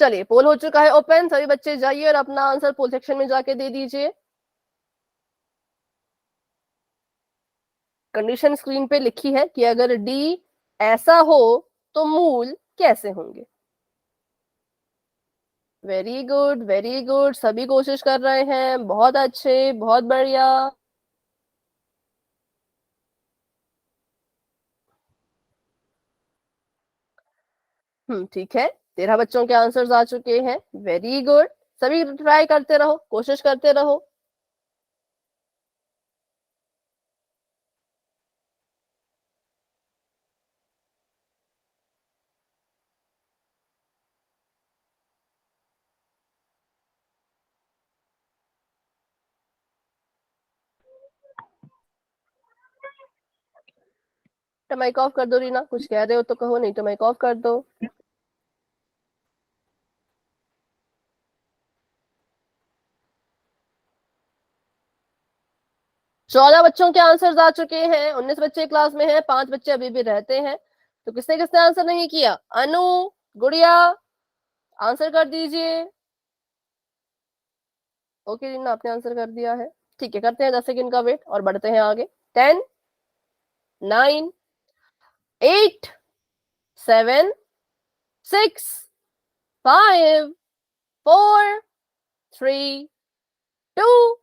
चलिए, पोल हो चुका है ओपन, सभी बच्चे जाइए और अपना आंसर पोल सेक्शन में जाके दे दीजिए। कंडीशन स्क्रीन पे लिखी है कि अगर डी ऐसा हो तो मूल कैसे होंगे। वेरी गुड, वेरी गुड, सभी कोशिश कर रहे हैं, बहुत अच्छे, बहुत बढ़िया। ठीक है, 13 बच्चों के आंसर्स आ चुके हैं, वेरी गुड। सभी ट्राई करते रहो, कोशिश करते रहो। तो माइक ऑफ कर दो रीना, कुछ कह रहे हो तो कहो, नहीं तो माइक ऑफ कर दो। चौदह बच्चों के आंसर्स आ चुके हैं, 19 बच्चे क्लास में हैं, 5 बच्चे अभी भी रहते हैं। तो किसने किसने आंसर नहीं किया? अनु, गुड़िया, आंसर कर दीजिए। ओके रीना, आपने आंसर कर दिया है, ठीक है, करते हैं 10 सेकंड का वेट और बढ़ते हैं आगे। 10 9 8 7 6 5 4 3 2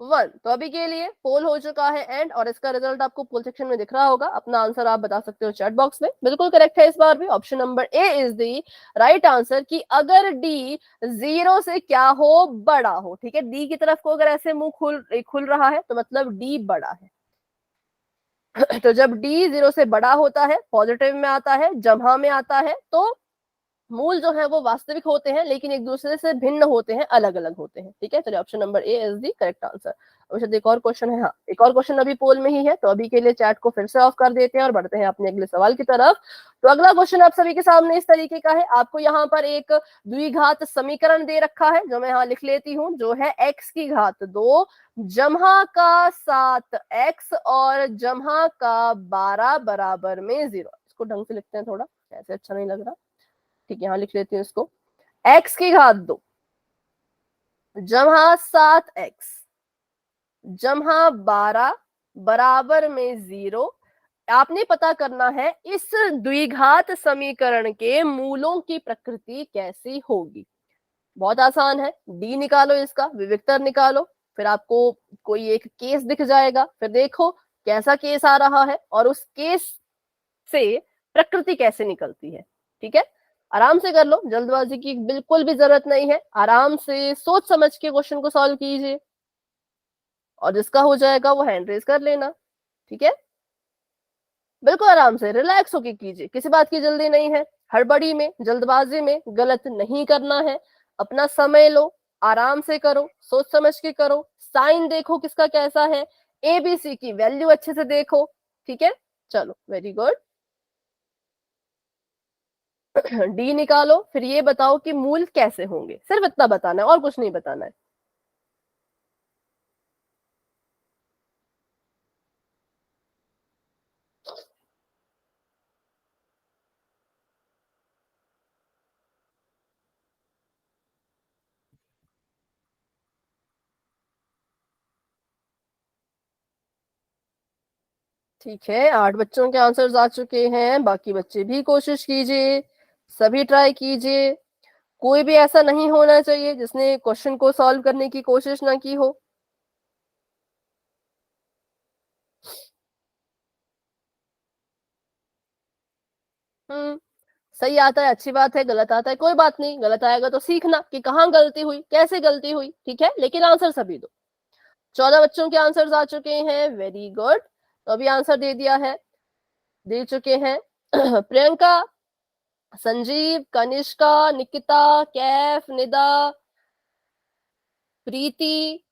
1। तो अभी के लिए पोल हो चुका है एंड, और इसका रिजल्ट आपको पोल सेक्शन में दिख रहा होगा। अपना आंसर आप बता सकते हो चैट बॉक्स में। बिल्कुल करेक्ट है इस बार भी, option number A is the right answer कि अगर डी 0 से क्या हो, बड़ा हो। ठीक है, डी की तरफ को अगर ऐसे मुंह खुल रहा है तो मतलब डी बड़ा है। तो जब डी 0 से बड़ा होता है, पॉजिटिव में आता है, जमहा में आता है, तो मूल जो है वो वास्तविक होते हैं लेकिन एक दूसरे से भिन्न होते हैं, अलग अलग होते हैं। ठीक है, चलिए option number A is the correct answer. अब एक और क्वेश्चन है, हाँ एक और क्वेश्चन अभी पोल में ही है, तो अभी के लिए चैट को फिर से ऑफ कर देते हैं और बढ़ते हैं अपने अगले सवाल की तरफ। तो अगला क्वेश्चन आप सभी के सामने इस तरीके का है, आपको यहाँ पर एक द्विघात समीकरण दे रखा है, जो मैं यहाँ लिख लेती हूँ, जो है x की घात 2 जमा का 7x और जमा का 12 बराबर में 0। इसको ढंग से लिखते हैं, थोड़ा ऐसे अच्छा नहीं लग रहा। ठीक है, यहाँ लिख लेती हूँ इसको, x की घात 2 जमा 7x जमा 12 बराबर में 0। आपने पता करना है इस द्विघात समीकरण के मूलों की प्रकृति कैसी होगी। बहुत आसान है, डी निकालो, इसका विविक्तर निकालो, फिर आपको कोई एक केस दिख जाएगा, फिर देखो कैसा केस आ रहा है और उस केस से प्रकृति कैसे निकलती है। ठीक है, आराम से कर लो, जल्दबाजी की बिल्कुल भी जरूरत नहीं है, आराम से सोच समझ के क्वेश्चन को सॉल्व कीजिए और जिसका हो जाएगा वो हैंड रेज कर लेना। ठीक है, बिल्कुल आराम से रिलैक्स होके कीजिए, किसी बात की जल्दी नहीं है, हड़बड़ी में जल्दबाजी में गलत नहीं करना है, अपना समय लो, आराम से करो, सोच समझ के करो, साइन देखो किसका कैसा है, एबीसी की वैल्यू अच्छे से देखो। ठीक है, चलो वेरी गुड। डी निकालो, फिर ये बताओ कि मूल कैसे होंगे, सिर्फ इतना बताना है और कुछ नहीं बताना है। ठीक है, 8 बच्चों के आंसर्स आ चुके हैं, बाकी बच्चे भी कोशिश कीजिए, सभी ट्राई कीजिए, कोई भी ऐसा नहीं होना चाहिए जिसने क्वेश्चन को सॉल्व करने की कोशिश ना की हो। सही आता है अच्छी बात है, गलत आता है कोई बात नहीं, गलत आएगा तो सीखना कि कहाँ गलती हुई, कैसे गलती हुई। ठीक है, लेकिन आंसर सभी दो। 14 बच्चों के आंसर्स आ चुके हैं, वेरी गुड। तो अभी आंसर दे दिया है, दे चुके हैं प्रियंका, संजीव, कनिष्का, निकिता, कैफ, निदा, प्रीति,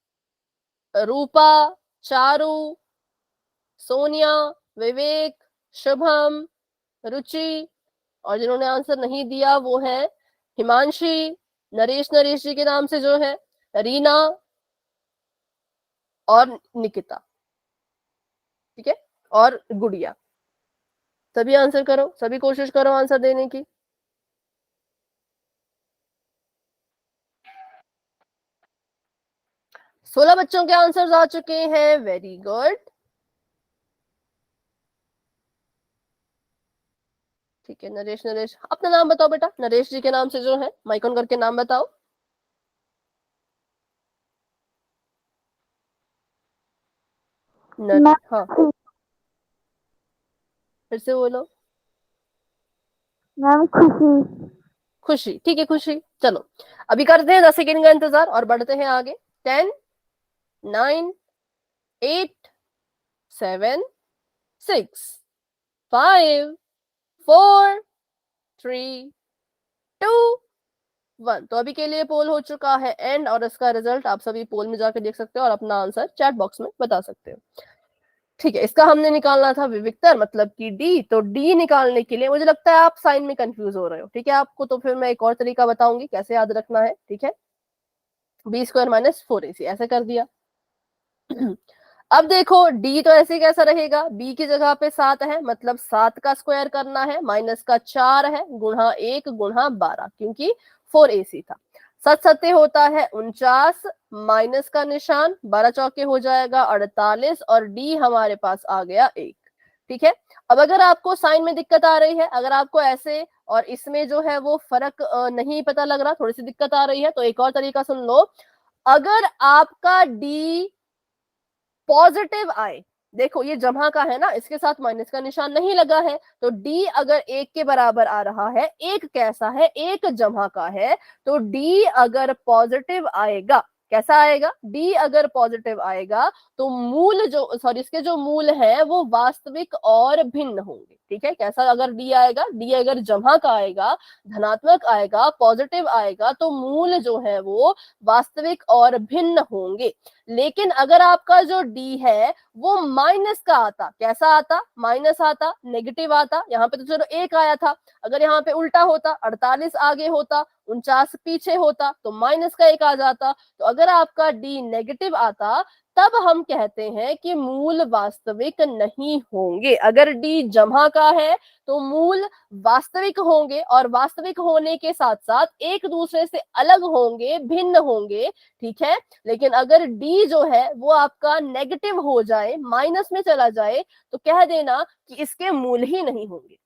रूपा, चारू, सोनिया, विवेक, शुभम, रुचि, और जिन्होंने आंसर नहीं दिया वो है हिमांशी, नरेश जी के नाम से जो है, रीना और निकिता। ठीक है, और गुड़िया। सभी आंसर करो, सभी कोशिश करो आंसर देने की। सोलह बच्चों के आंसर्स आ चुके हैं, वेरी गुड। ठीक है, नरेश अपना नाम बताओ बेटा, नरेश जी के नाम से जो है, माइक ऑन करके नाम बताओ। हाँ फिर से बोलो। मैम खुशी। खुशी, ठीक है खुशी। चलो अभी करते हैं 10 सेकेंड का इंतजार और बढ़ते हैं आगे। 10 9 8 7 6 5 4 3 2 1। तो अभी के लिए पोल हो चुका है एंड, और इसका रिजल्ट आप सभी पोल में जाकर देख सकते हो और अपना आंसर चैट बॉक्स में बता सकते हो। ठीक है, इसका हमने निकालना था विविक्तर, मतलब कि डी। तो डी निकालने के लिए मुझे लगता है आप साइन में कंफ्यूज हो रहे हो। ठीक है, आपको तो फिर मैं एक और तरीका बताऊंगी कैसे याद रखना है। ठीक है, b² - 4ac ऐसे कर दिया। अब देखो d तो ऐसे कैसा रहेगा, b की जगह पे 7 है, मतलब 7 का स्क्वायर करना है, माइनस का 4 है, गुणा 1 गुणा 12, क्योंकि 4ac था। 7 सत्ते होता है 49, माइनस का निशान, 12 चौके हो जाएगा 48, और डी हमारे पास आ गया 1। ठीक है, अब अगर आपको साइन में दिक्कत आ रही है, अगर आपको ऐसे और इसमें जो है वो फर्क नहीं पता लग रहा, थोड़ी सी दिक्कत आ रही है, तो एक और तरीका सुन लो। अगर आपका डी पॉजिटिव आए, देखो ये जमा का है ना, इसके साथ माइनस का निशान नहीं लगा है, तो डी अगर 1 के बराबर आ रहा है, 1 कैसा है, 1 जमा का है, तो डी अगर पॉजिटिव आएगा कैसा आएगा, डी अगर पॉजिटिव आएगा तो मूल जो सॉरी इसके जो मूल है वो वास्तविक और भिन्न होंगे। ठीक है, कैसा अगर डी आएगा, डी अगर जमा का आएगा, धनात्मक आएगा, पॉजिटिव आएगा तो मूल जो है वो वास्तविक और भिन्न होंगे। लेकिन अगर आपका जो डी है वो माइनस का आता, कैसा आता, माइनस आता, नेगेटिव आता, यहाँ पे तो चलो एक आया था, अगर यहाँ पे उल्टा होता 48 आगे होता 49 पीछे होता तो माइनस का एक आ जाता। तो अगर आपका डी नेगेटिव आता तब हम कहते हैं कि मूल वास्तविक नहीं होंगे। अगर डी जमा का है तो मूल वास्तविक होंगे और वास्तविक होने के साथ साथ एक दूसरे से अलग होंगे, भिन्न होंगे। ठीक है, लेकिन अगर डी जो है वो आपका नेगेटिव हो जाए, माइनस में चला जाए, तो कह देना कि इसके मूल ही नहीं होंगे,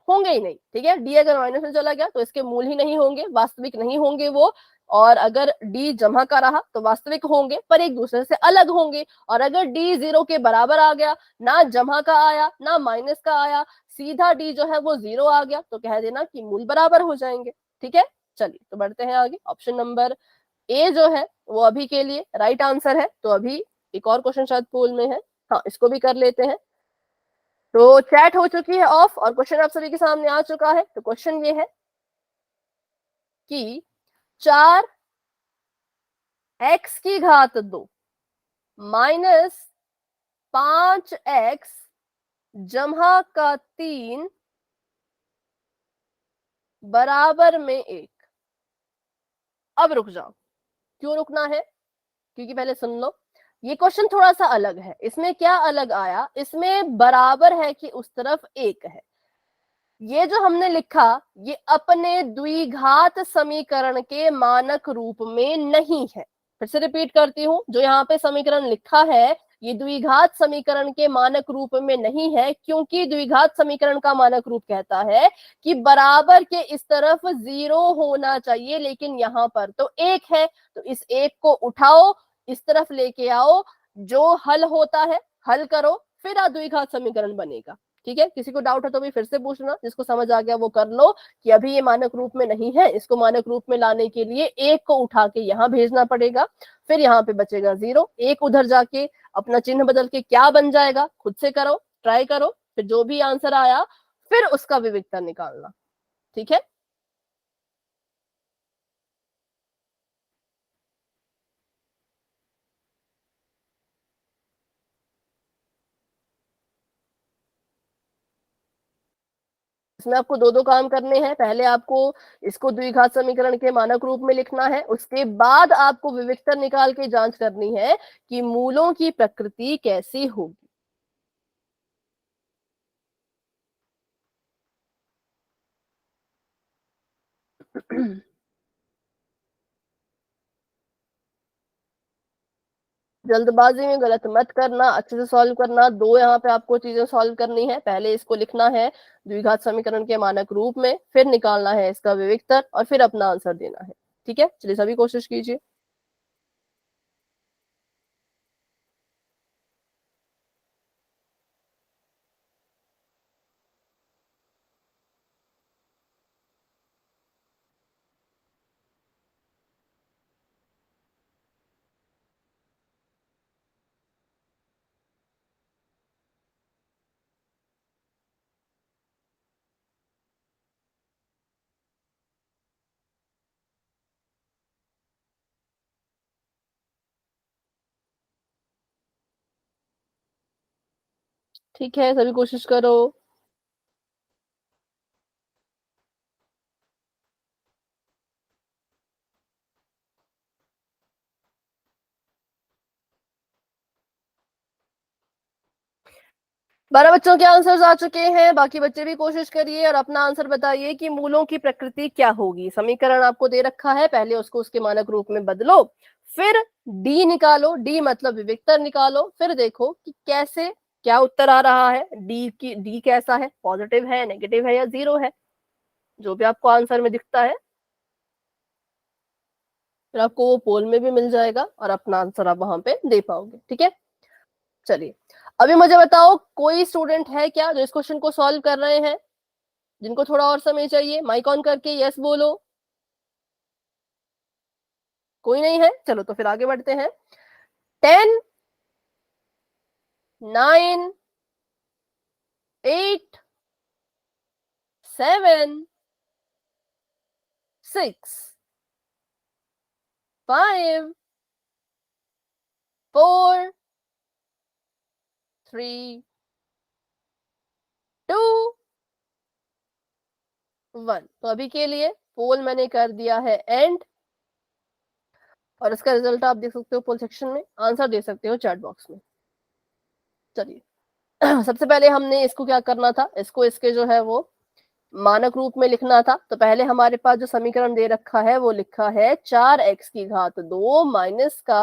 होंगे ही नहीं। ठीक है, डी अगर माइनस में चला गया तो इसके मूल ही नहीं होंगे, वास्तविक नहीं होंगे वो। और अगर डी जमा का रहा तो वास्तविक होंगे पर एक दूसरे से अलग होंगे। और अगर डी 0 के बराबर आ गया, ना जमा का आया ना माइनस का आया, सीधा डी जो है वो 0 आ गया, तो कह देना कि मूल बराबर हो जाएंगे। ठीक है, चलिए तो बढ़ते हैं आगे। ऑप्शन नंबर ए जो है वो अभी के लिए राइट आंसर है। तो अभी एक और क्वेश्चन शायद पोल में है, हाँ इसको भी कर लेते हैं। तो चैट हो चुकी है ऑफ और क्वेश्चन आप सभी के सामने आ चुका है। तो क्वेश्चन ये है कि 4x⁻² माइनस 5x जमा का 3 बराबर में 1। अब रुक जाओ, क्यों रुकना है, क्योंकि पहले सुन लो, ये क्वेश्चन थोड़ा सा अलग है। इसमें क्या अलग आया, इसमें बराबर है कि उस तरफ 1 है। ये जो हमने लिखा ये अपने द्विघात समीकरण के मानक रूप में नहीं है। फिर से रिपीट करती हूँ, जो यहाँ पे समीकरण लिखा है ये द्विघात समीकरण के मानक रूप में नहीं है, क्योंकि द्विघात समीकरण का मानक रूप कहता है कि बराबर के इस तरफ 0 होना चाहिए, लेकिन यहाँ पर तो 1 है। तो इस 1 को उठाओ, इस तरफ लेके आओ, जो हल होता है हल करो, फिर द्विघात समीकरण बनेगा। ठीक है, किसी को डाउट है तो भी फिर से पूछना, जिसको समझ आ गया वो कर लो कि अभी ये मानक रूप में नहीं है, इसको मानक रूप में लाने के लिए 1 को उठा के यहाँ भेजना पड़ेगा, फिर यहाँ पे बचेगा 0, 1 उधर जाके अपना चिन्ह बदल के क्या बन जाएगा, खुद से करो, ट्राई करो, फिर जो भी आंसर आया फिर उसका विविक्तर निकालना। ठीक है, इसमें आपको दो दो काम करने हैं। पहले आपको इसको द्विघात समीकरण के मानक रूप में लिखना है, उसके बाद आपको विविक्तर निकाल के जांच करनी है कि मूलों की प्रकृति कैसी होगी। जल्दबाजी में गलत मत करना, अच्छे से सॉल्व करना। दो यहाँ पे आपको चीजें सॉल्व करनी है, पहले इसको लिखना है द्विघात समीकरण के मानक रूप में, फिर निकालना है इसका विविक्तर और फिर अपना आंसर देना है। ठीक है, चलिए सभी कोशिश कीजिए। ठीक है, सभी कोशिश करो। बारह बच्चों के आंसर्स आ चुके हैं, बाकी बच्चे भी कोशिश करिए और अपना आंसर बताइए कि मूलों की प्रकृति क्या होगी। समीकरण आपको दे रखा है, पहले उसको उसके मानक रूप में बदलो, फिर डी निकालो, डी मतलब विविक्तर निकालो, फिर देखो कि कैसे क्या उत्तर आ रहा है। डी कैसा है, पॉजिटिव है, नेगेटिव है या 0 है, जो भी आपको आंसर में दिखता है फिर आपको वो पोल में भी मिल जाएगा और अपना आंसर आप वहां पे दे पाओगे। ठीक है, चलिए अभी मुझे बताओ कोई स्टूडेंट है क्या जो इस क्वेश्चन को सॉल्व कर रहे हैं, जिनको थोड़ा और समय चाहिए, माइक ऑन करके यस बोलो। कोई नहीं है, चलो तो फिर आगे बढ़ते हैं। 10, 9, 8, 7, 6, 5, 4, 3, 2, 1। तो अभी के लिए पोल मैंने कर दिया है एंड, और इसका रिजल्ट आप देख सकते हो पोल सेक्शन में, आंसर दे सकते हो चैट बॉक्स में। चलिए सबसे पहले हमने इसको क्या करना था, इसको इसके जो है वो मानक रूप में लिखना था। तो पहले हमारे पास जो समीकरण दे रखा है वो लिखा है 4x⁻² माइनस का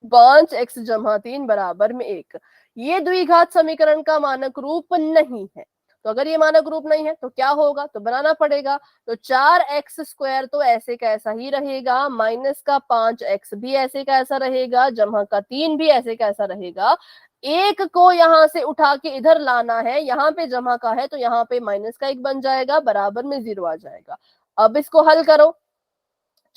5x जमा 3 बराबर में 1। ये द्विघात समीकरण का मानक रूप नहीं है। तो अगर ये मानक रूप नहीं है तो क्या होगा, तो बनाना पड़ेगा। तो 4x² तो ऐसे का ऐसा ही रहेगा, माइनस का 5x भी ऐसे का ऐसा रहेगा, जमा का 3 भी ऐसे का ऐसा रहेगा। एक को यहां से उठा के इधर लाना है, यहाँ पे जमा का है तो यहाँ पे माइनस का 1 बन जाएगा, बराबर में 0 आ जाएगा। अब इसको हल करो,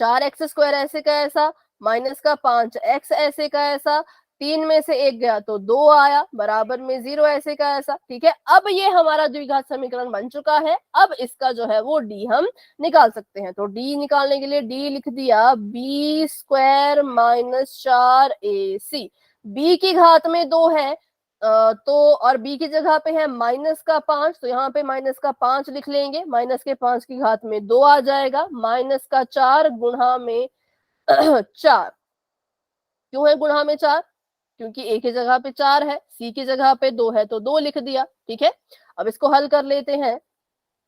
4x² ऐसे का ऐसा, माइनस का 5x ऐसे का ऐसा, 3 में से 1 गया तो 2 आया, बराबर में 0 ऐसे का ऐसा। ठीक है, अब ये हमारा द्विघात समीकरण बन चुका है। अब इसका जो है वो डी हम निकाल सकते हैं। तो डी निकालने के लिए डी लिख दिया b² माइनस 4ac। b की घात में 2 है, तो और b की जगह पे है माइनस का 5, तो यहाँ पे माइनस का 5 लिख लेंगे, माइनस के 5 की घात में 2 आ जाएगा, माइनस का 4 गुणा में 4। क्यों है गुणा में 4, क्योंकि a की जगह पे 4 है, c की जगह पे 2 है तो 2 लिख दिया। ठीक है, अब इसको हल कर लेते हैं।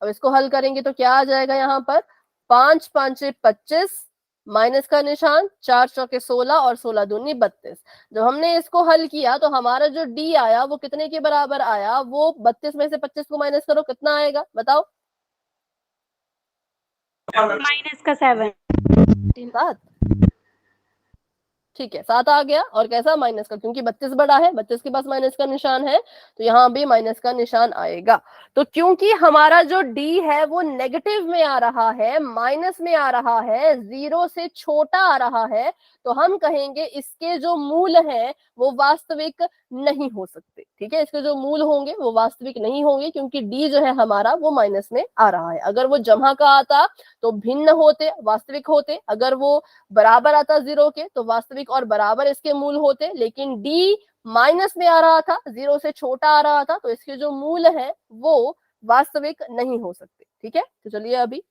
अब इसको हल करेंगे तो क्या आ जाएगा, यहाँ पर 5 5 25, माइनस का निशान, 4 चौके 16 और 16 दूनी 32। जब हमने इसको हल किया तो हमारा जो डी आया वो कितने के बराबर आया, वो 32 में से 25 को माइनस करो, कितना आएगा बताओ। माइनस का 7। 7। ठीक है, 7 आ गया। और कैसा, माइनस का, क्योंकि 32 बड़ा है, 32 के पास माइनस का निशान है तो यहाँ भी माइनस का निशान आएगा। तो क्योंकि हमारा जो d है वो नेगेटिव में आ रहा है, माइनस में आ रहा है, 0 से छोटा आ रहा है, तो हम कहेंगे इसके जो मूल हैं वो वास्तविक नहीं हो सकते। ठीक है, इसके जो मूल होंगे वो वास्तविक नहीं होंगे, क्योंकि d जो है हमारा वो माइनस में आ रहा है। अगर वो जमा का आता तो भिन्न होते, वास्तविक होते। अगर वो बराबर आता 0 के तो वास्तविक और बराबर इसके मूल होते, लेकिन d माइनस में आ रहा था, 0 से छोटा आ रहा था, तो इसके जो मूल है वो वास्तविक नहीं हो सकते। ठीक है, तो चलिए अभी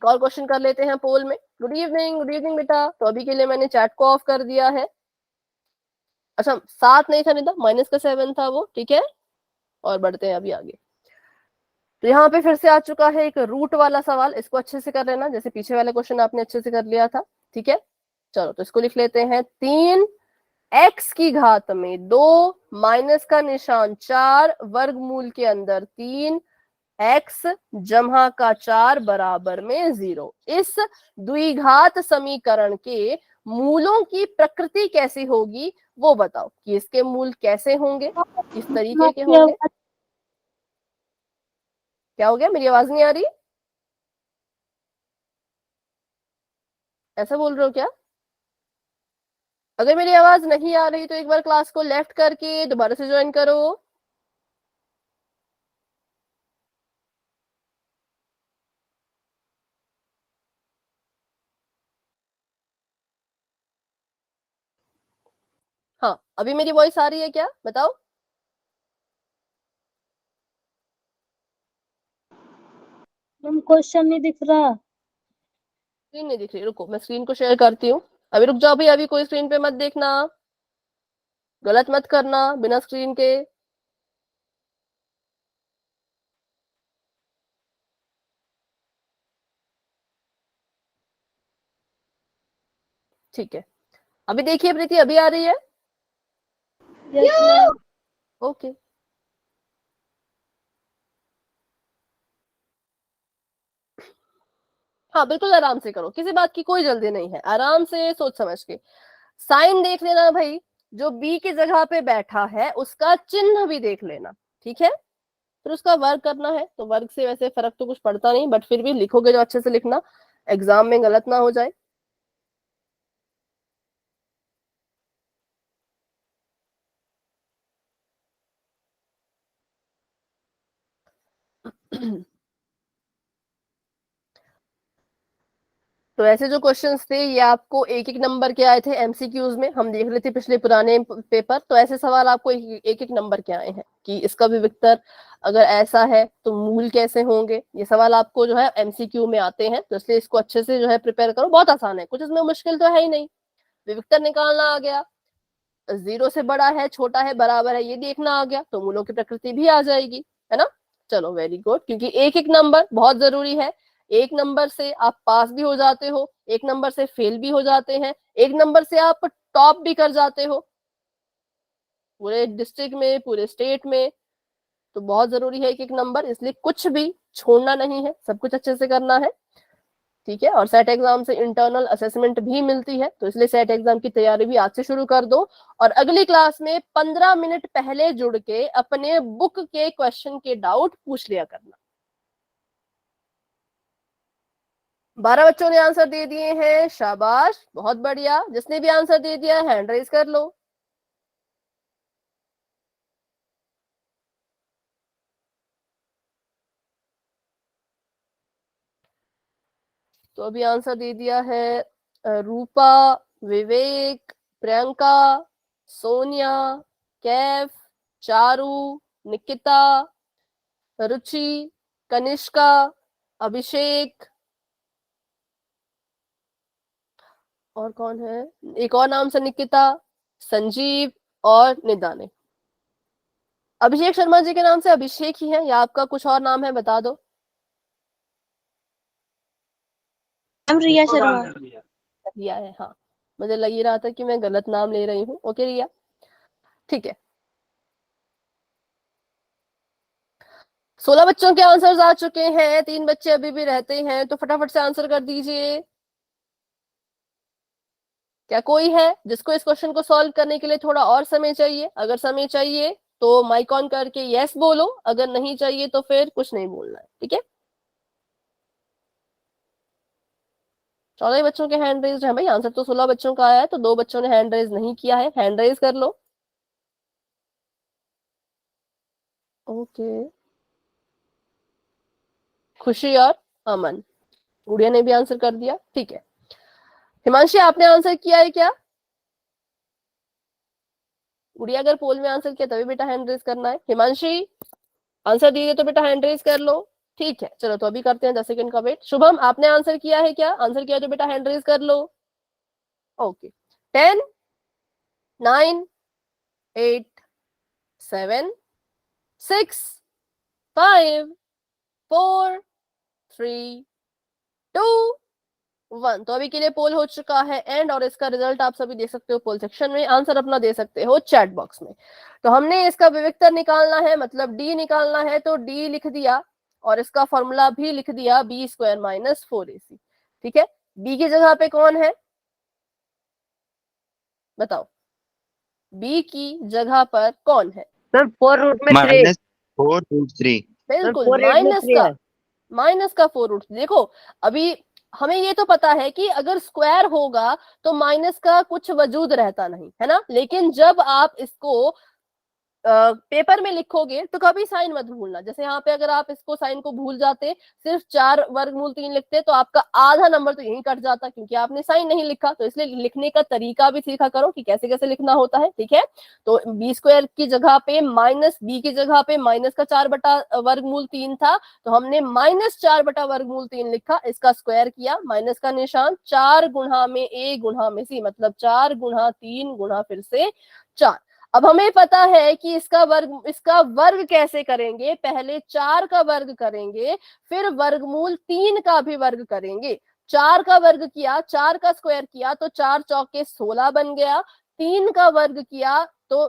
और क्वेश्चन कर लेते हैं पोल में। गुड इवनिंग, गुड इवनिंग बेटा। तो अभी के लिए मैंने चैट को ऑफ कर दिया है। अच्छा, 7 नहीं था निदा, माइनस का 7 था वो। ठीक है, और बढ़ते हैं अभी आगे। तो यहाँ पे फिर से आ चुका है एक रूट वाला सवाल, इसको अच्छे से कर लेना, जैसे पीछे वाले क्वेश्चन आपने अच्छे से कर लिया था। ठीक है, चलो तो इसको लिख लेते हैं, 3x की घात में 2 माइनस का निशान 4 वर्गमूल के अंदर 3x जमा का 4 बराबर में 0। इस द्विघात समीकरण के मूलों की प्रकृति कैसी होगी वो बताओ, कि इसके मूल कैसे होंगे, किस तरीके के होंगे। क्या हो गया, मेरी आवाज नहीं आ रही, ऐसा बोल रहे हो क्या? अगर मेरी आवाज नहीं आ रही तो एक बार क्लास को लेफ्ट करके दोबारा से ज्वाइन करो। हाँ, अभी मेरी वॉइस आ रही है क्या, बताओ। मैम क्वेश्चन नहीं दिख रहा। स्क्रीन नहीं दिख रही, रुको मैं स्क्रीन को शेयर करती हूँ। अभी रुक जाओ भाई, अभी कोई स्क्रीन पे मत देखना, गलत मत करना बिना स्क्रीन के। ठीक है, अभी देखिए प्रीति, अभी आ रही है। Yes ma'am. ओके, हाँ बिल्कुल आराम से करो, किसी बात की कोई जल्दी नहीं है, आराम से सोच समझ के। साइन देख लेना भाई, जो बी की जगह पे बैठा है उसका चिन्ह भी देख लेना। ठीक है, फिर उसका वर्ग करना है, तो वर्ग से वैसे फर्क तो कुछ पड़ता नहीं, बट फिर भी लिखोगे जो अच्छे से लिखना, एग्जाम में गलत ना हो जाए। तो ऐसे जो क्वेश्चंस थे ये आपको एक एक नंबर के आए थे एमसीक्यूज में, हम देख रहे थे पिछले पुराने पेपर। तो ऐसे सवाल आपको एक एक नंबर के आए हैं कि इसका विविक्तर अगर ऐसा है तो मूल कैसे होंगे। ये सवाल आपको जो है एमसीक्यू में आते हैं, तो इसलिए इसको अच्छे से जो है प्रिपेयर करो। बहुत आसान है, कुछ इसमें मुश्किल तो है ही नहीं। विविक्तर निकालना आ गया, 0 से बड़ा है, छोटा है, बराबर है, ये देखना आ गया, तो मूलों की प्रकृति भी आ जाएगी, है ना। चलो वेरी गुड, क्योंकि एक एक नंबर बहुत जरूरी है। एक नंबर से आप पास भी हो जाते हो, एक नंबर से फेल भी हो जाते हैं, एक नंबर से आप टॉप भी कर जाते हो पूरे डिस्ट्रिक्ट में, पूरे स्टेट में। तो बहुत जरूरी है एक एक नंबर, इसलिए कुछ भी छोड़ना नहीं है, सब कुछ अच्छे से करना है, ठीक है। और सेट एग्जाम से इंटरनल असेसमेंट भी मिलती है, तो इसलिए सेट एग्जाम की तैयारी भी आज से शुरू कर दो। और अगली क्लास में 15 मिनट पहले जुड़ के अपने बुक के क्वेश्चन के डाउट पूछ लिया करना। 12 बच्चों ने आंसर दे दिए हैं, शाबाश, बहुत बढ़िया। जिसने भी आंसर दे दिया हैंड रेज कर लो। तो अभी आंसर दे दिया है रूपा, विवेक, प्रियंका, सोनिया, कैफ, चारू, निकिता, रुचि, कनिष्का, अभिषेक, और कौन है, एक और नाम से निकिता, संजीव और निदाने। अभिषेक शर्मा जी के नाम से अभिषेक ही है या आपका कुछ और नाम है, बता दो। मैम रिया शर्मा। रिया है, हाँ, मुझे लग ही रहा था कि मैं गलत नाम ले रही हूँ। ओके रिया, ठीक है। 16 बच्चों के आंसर्स आ चुके हैं, 3 बच्चे अभी भी रहते हैं, तो फटाफट से आंसर कर दीजिए। क्या कोई है जिसको इस क्वेश्चन को सॉल्व करने के लिए थोड़ा और समय चाहिए? अगर समय चाहिए तो माइक ऑन करके यस बोलो, अगर नहीं चाहिए तो फिर कुछ नहीं बोलना है, ठीक है। 14 बच्चों के हैंड रेज है भाई, आंसर तो 16 बच्चों का आया है, तो 2 बच्चों ने हैंड रेज नहीं किया है, हैंड रेज कर लो। ओके, खुशी और अमन, गुड़िया ने भी आंसर कर दिया, ठीक है। हिमांशी आपने आंसर किया है क्या? गुड़िया अगर पोल में आंसर किया तभी बेटा हैंड रेज करना है। हिमांशी आंसर दीजिए तो बेटा हैंड रेज कर लो, ठीक है। चलो तो अभी करते हैं 10 सेकंड का वेट। शुभम आपने आंसर किया है क्या? आंसर किया तो बेटा हैंड रेज कर लो। ओके, 10 9 8 7 6 5 4 3 2 1। तो अभी के लिए पोल हो चुका है एंड, और इसका रिजल्ट आप सभी देख सकते हो पोल सेक्शन में, आंसर अपना दे सकते हो चैट बॉक्स में। तो हमने इसका विविक्तर निकालना है, मतलब डी निकालना है, तो डी लिख दिया और इसका फॉर्मूला भी लिख दिया, बी स्क्वायर माइनस 4ac, ठीक है। बी की जगह पे कौन है बताओ, बी की जगह पर कौन है? सर 4 रूट में 3। माइनस 4√3। बिल्कुल, 4 में 3 है। माइनस का 4√3। देखो अभी हमें ये तो पता है कि अगर स्क्वायर होगा तो माइनस का कुछ वजूद रहता नहीं है ना, लेकिन जब आप इसको पेपर में लिखोगे तो कभी साइन मत भूलना। जैसे यहाँ पे अगर आप इसको साइन को भूल जाते, सिर्फ 4 वर्गमूल 3 लिखते, तो आपका आधा नंबर तो यहीं कट जाता, क्योंकि आपने साइन नहीं लिखा। तो इसलिए लिखने का तरीका भी सीखा करो कि कैसे कैसे लिखना होता है, ठीक है। तो बी स्क्वायर की जगह पे माइनस, बी की जगह पे माइनस का 4 बटा वर्गमूल 3 था, तो हमने माइनस 4 बटा वर्गमूल 3 लिखा, इसका स्क्वायर किया, माइनस का निशान, 4 गुणा में ए गुणा में सी, मतलब 4 गुणा 3 गुणा फिर से 4। अब हमें पता है कि इसका वर्ग कैसे करेंगे, पहले 4 का वर्ग करेंगे, फिर वर्गमूल 3 का भी वर्ग करेंगे। 4 का वर्ग किया, 4 का स्क्वायर किया तो 4 चौके 16 बन गया। 3 का वर्ग किया तो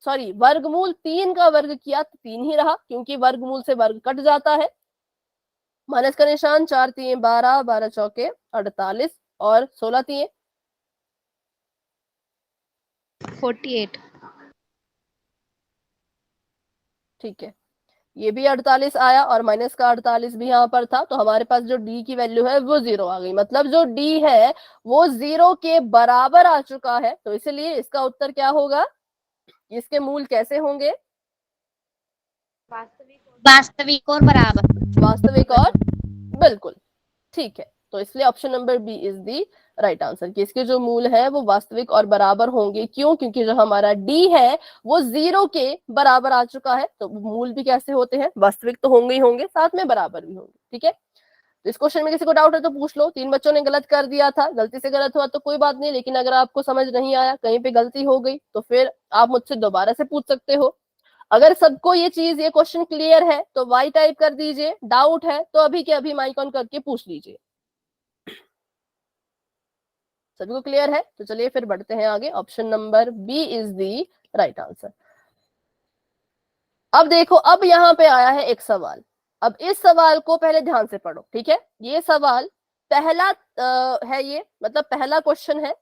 सॉरी, वर्गमूल 3 का वर्ग किया तो 3 ही रहा, क्योंकि वर्गमूल से वर्ग कट जाता है। माइनस का निशान, 4 3 12, 12 चौके 48 और 16 3 48। ठीक है, ये भी 48 आया और माइनस का 48 भी यहाँ पर था, तो हमारे पास जो डी की वैल्यू है वो 0 आ गई, मतलब जो डी है वो 0 के बराबर आ चुका है। तो इसलिए इसका उत्तर क्या होगा, इसके मूल कैसे होंगे? वास्तविक और बराबर। वास्तविक और बिल्कुल ठीक है। तो इसलिए option number B is the right answer कि इसके जो मूल है वो वास्तविक और बराबर होंगे। क्यों? क्योंकि जो हमारा डी है वो 0 के बराबर आ चुका है, तो मूल भी कैसे होते हैं? वास्तविक तो होंगे ही होंगे, साथ में बराबर भी होंगे। ठीक है, तो इस क्वेश्चन में किसी को डाउट है तो पूछ लो। 3 बच्चों ने गलत कर दिया था, गलती से गलत हुआ तो कोई बात नहीं, लेकिन अगर आपको समझ नहीं आया, कहीं पे गलती हो गई, तो फिर आप मुझसे दोबारा से पूछ सकते हो। अगर सबको ये चीज, ये क्वेश्चन क्लियर है तो वाई टाइप कर दीजिए, डाउट है तो अभी के अभी माइक ऑन करके पूछ लीजिए। सभी को क्लियर है? तो चलिए फिर बढ़ते हैं आगे। Option number B is the right answer. अब देखो, अब यहाँ पे आया है एक सवाल। अब इस सवाल को पहले ध्यान से पढ़ो, ठीक है? ये सवाल पहला है, ये मतलब पहला क्वेश्चन है,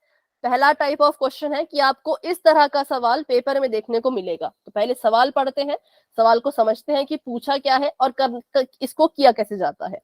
पहला टाइप ऑफ क्वेश्चन है कि आपको इस तरह का सवाल पेपर में देखने को मिलेगा। तो पहले सवाल पढ़ते हैं, सवाल को समझते हैं कि पूछा क्या है और इसको किया कैसे जाता है।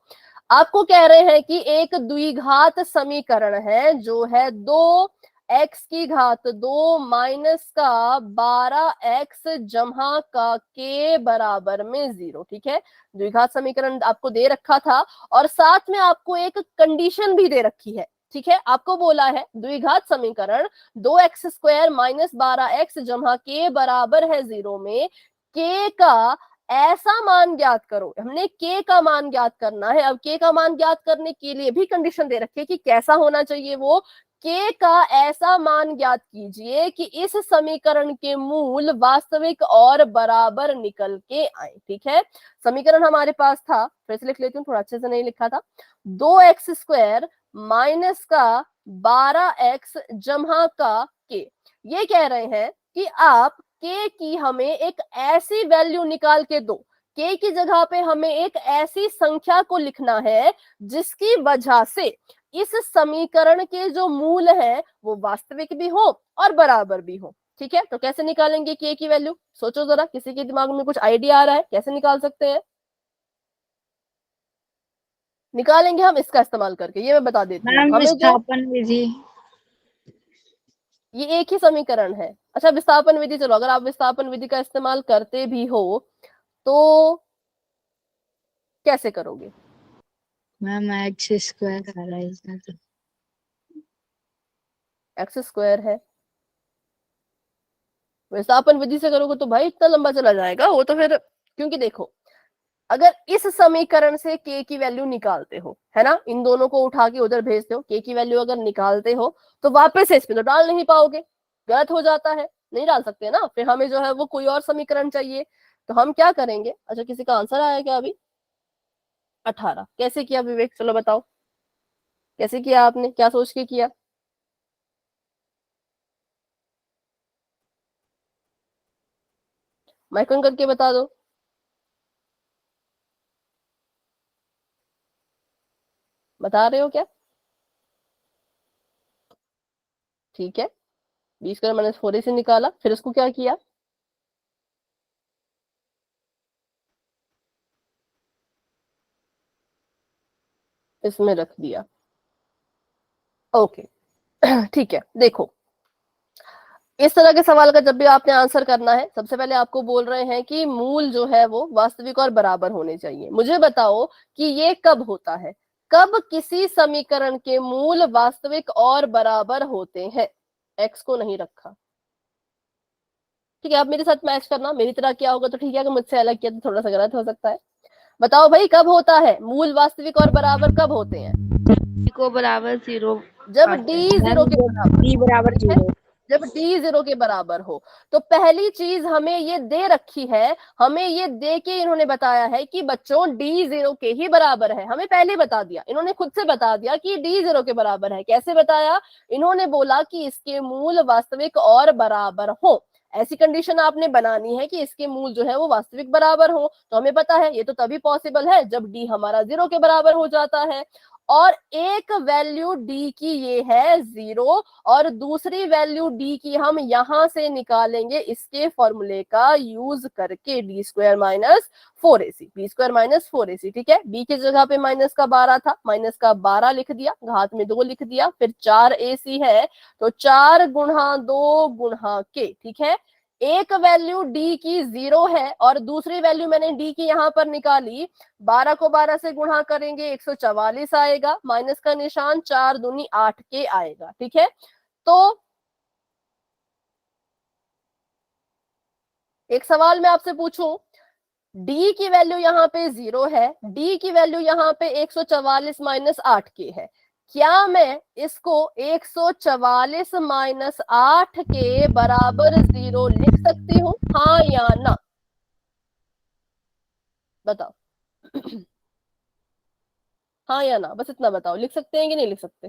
आपको कह रहे हैं कि एक द्विघात समीकरण है जो है 2x की घात 2 माइनस का 12x जमा का के बराबर में 0। ठीक है, द्विघात समीकरण आपको दे रखा था और साथ में आपको एक कंडीशन भी दे रखी है। ठीक है, आपको बोला है द्विघात समीकरण 2x² माइनस 12x जमा के बराबर है 0 में के का ऐसा मान ज्ञात करो। हमने के का मान ज्ञात करना है। अब के का मान ज्ञात करने के लिए भी कंडीशन दे रखी है कि कैसा होना चाहिए वो, के का ऐसा मान ज्ञात कीजिए कि इस समीकरण के मूल वास्तविक और बराबर निकल के आए। ठीक है, समीकरण हमारे पास था, फिर से लिख लेती हूँ, थोड़ा अच्छे से नहीं लिखा था। 2x² माइनस का 12x जमा का के। ये कह रहे हैं कि आप के की हमें एक ऐसी वैल्यू निकाल के दो, के की जगह पे हमें एक ऐसी संख्या को लिखना है जिसकी वजह से इस समीकरण के जो मूल है वो वास्तविक भी हो और बराबर भी हो। ठीक है, तो कैसे निकालेंगे के की वैल्यू? सोचो जरा, किसी के दिमाग में कुछ आइडिया आ रहा है कैसे निकाल सकते हैं? निकालेंगे हम इसका इस्तेमाल करके, ये मैं बता देती हूँ। हमें जो विस्थापन विधि। ये एक ही समीकरण है। अच्छा, विस्थापन विधि, चलो अगर आप विस्थापन विधि का इस्तेमाल करते भी हो तो कैसे करोगे? मैम x² आ रहा है इसमें तो। x² है, विस्थापन विधि से करोगे तो भाई इतना लंबा चला जाएगा वो तो फिर। क्योंकि देखो, अगर इस समीकरण से k की वैल्यू निकालते हो, है ना, इन दोनों को उठा के उधर भेजते हो, k की वैल्यू अगर निकालते हो तो वापस से इसमें तो डाल नहीं पाओगे, गलत हो जाता है, नहीं डाल सकते ना। फिर हमें जो है वो कोई और समीकरण चाहिए, तो हम क्या करेंगे? अच्छा, किसी का आंसर आया क्या अभी? 18। कैसे किया विवेक? चलो बताओ कैसे किया आपने, क्या सोच के किया? माइक ऑन करके बता दो। बता रहे हो क्या? ठीक है, 20² माइनस 4 से निकाला, फिर उसको क्या किया? इसमें रख दिया। ओके ठीक है, देखो इस तरह के सवाल का जब भी आपने आंसर करना है, सबसे पहले आपको बोल रहे हैं कि मूल जो है वो वास्तविक और बराबर होने चाहिए। मुझे बताओ कि ये कब होता है, कब किसी समीकरण के मूल वास्तविक और बराबर होते हैं? एक्स को नहीं रखा, ठीक है, आप मेरे साथ मैच करना, मेरी तरह क्या होगा तो ठीक है, अगर मुझसे अलग किया तो थोड़ा सा गलत हो सकता है। बताओ भाई कब होता है मूल वास्तविक और बराबर, कब होते हैं? को बराबर 0। जब डी 0 के बराबर, d बराबर 0। जब डी 0 के बराबर हो। तो पहली चीज हमें ये दे रखी है, हमें ये दे के इन्होंने बताया है कि बच्चों डी 0 के ही बराबर है। हमें पहले बता दिया, इन्होंने खुद से बता दिया कि डी 0 के बराबर है। कैसे बताया? इन्होंने बोला कि इसके मूल वास्तविक और बराबर हो। ऐसी कंडीशन आपने बनानी है कि इसके मूल जो है वो वास्तविक बराबर हो। तो हमें पता है ये तो तभी पॉसिबल है जब डी हमारा 0 के बराबर हो जाता है। और एक वैल्यू डी की ये है 0 और दूसरी वैल्यू डी की हम यहां से निकालेंगे इसके फॉर्मूले का यूज करके, d² minus 4ac, b² minus 4ac। ठीक है, b की जगह पे माइनस का 12 था, माइनस का 12 लिख दिया, घात में 2 लिख दिया, फिर 4ac है तो 4 गुणा 2 गुणा के। ठीक है, एक वैल्यू डी की 0 है और दूसरी वैल्यू मैंने डी की यहां पर निकाली, 12 को 12 से गुणा करेंगे 144 आएगा, माइनस का निशान 4 दूनी 8 के आएगा। ठीक है, तो एक सवाल मैं आपसे पूछूं, डी की वैल्यू यहाँ पे 0 है, डी की वैल्यू यहाँ पे 144 माइनस 8 के है, क्या मैं इसको 144 माइनस 8 के बराबर 0 लिख सकती हूँ, हाँ या ना? बताओ। हाँ या ना, बस इतना बताओ, लिख सकते हैं कि नहीं लिख सकते?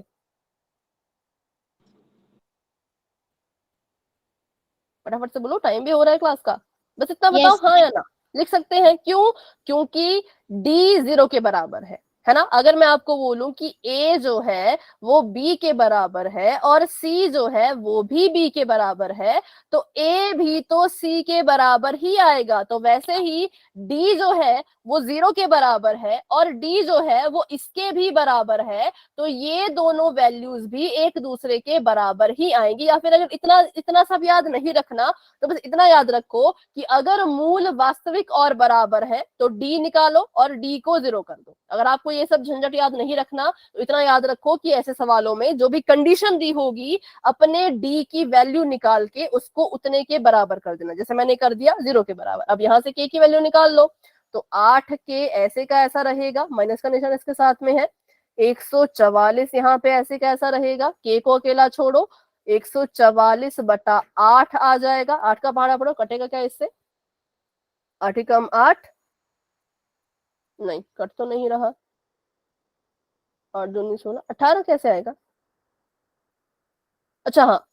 फटाफट से बोलो, टाइम भी हो रहा है क्लास का, बस इतना बताओ। Yes. हाँ या ना, लिख सकते हैं। क्यों? क्योंकि डी 0 के बराबर है ना। अगर मैं आपको बोलूं कि ए जो है वो बी के बराबर है और सी जो है वो भी बी के बराबर है, तो ए भी तो सी के बराबर ही आएगा। तो वैसे ही डी जो है वो 0 के बराबर है और डी जो है वो इसके भी बराबर है, तो ये दोनों वैल्यूज भी एक दूसरे के बराबर ही आएंगी। या फिर अगर इतना इतना सब याद नहीं रखना तो बस इतना याद रखो कि अगर मूल वास्तविक और बराबर है तो डी निकालो और डी को 0 कर दो। अगर आपको ये सब झंझट याद नहीं रखना तो इतना याद रखो कि ऐसे सवालों में जो भी कंडीशन दी होगी अपने डी की वैल्यू निकाल के उसको उतने के बराबर कर देना। जैसे मैंने कर दिया 0 के बराबर। अब यहाँ से के की वैल्यू निकाल लो, तो 8 के ऐसे का ऐसा रहेगा, माइनस का निशान इसके साथ में है, 144 यहाँ पे ऐसे का ऐसा रहेगा, के को अकेला छोड़ो, 144 बटा 8 आ जाएगा। 8 का पहाड़ा पढ़ो, कटेगा क्या इससे? 8 ही कम 8, नहीं कट तो नहीं रहा, 8 दूनी 16, 18 कैसे आएगा? अच्छा हाँ,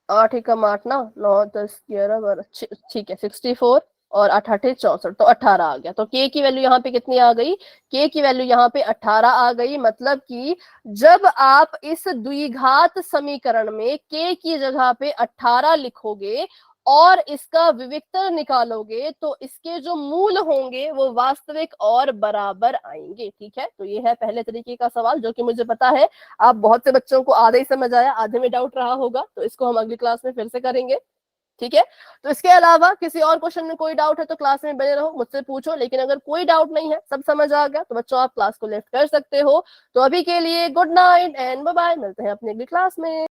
8 ही कम 8 ना, 9 10 11 12, ठीक है 64 और 8 8 64, तो 18 आ गया। तो के की वैल्यू यहाँ पे कितनी आ गई? के की वैल्यू यहाँ पे 18 आ गई। मतलब कि जब आप इस द्विघात समीकरण में के की जगह पे 18 लिखोगे और इसका विविक्तर निकालोगे तो इसके जो मूल होंगे वो वास्तविक और बराबर आएंगे। ठीक है, तो ये है पहले तरीके का सवाल, जो कि मुझे पता है आप बहुत से बच्चों को आधे ही समझ आया, आधे में डाउट रहा होगा, तो इसको हम अगली क्लास में फिर से करेंगे। ठीक है, तो इसके अलावा किसी और क्वेश्चन में कोई डाउट है तो क्लास में बने रहो, मुझसे पूछो। लेकिन अगर कोई डाउट नहीं है, सब समझ आ गया, तो बच्चों आप क्लास को लेफ्ट कर सकते हो। तो अभी के लिए good night and bye bye, मिलते हैं अपनी अगली क्लास में।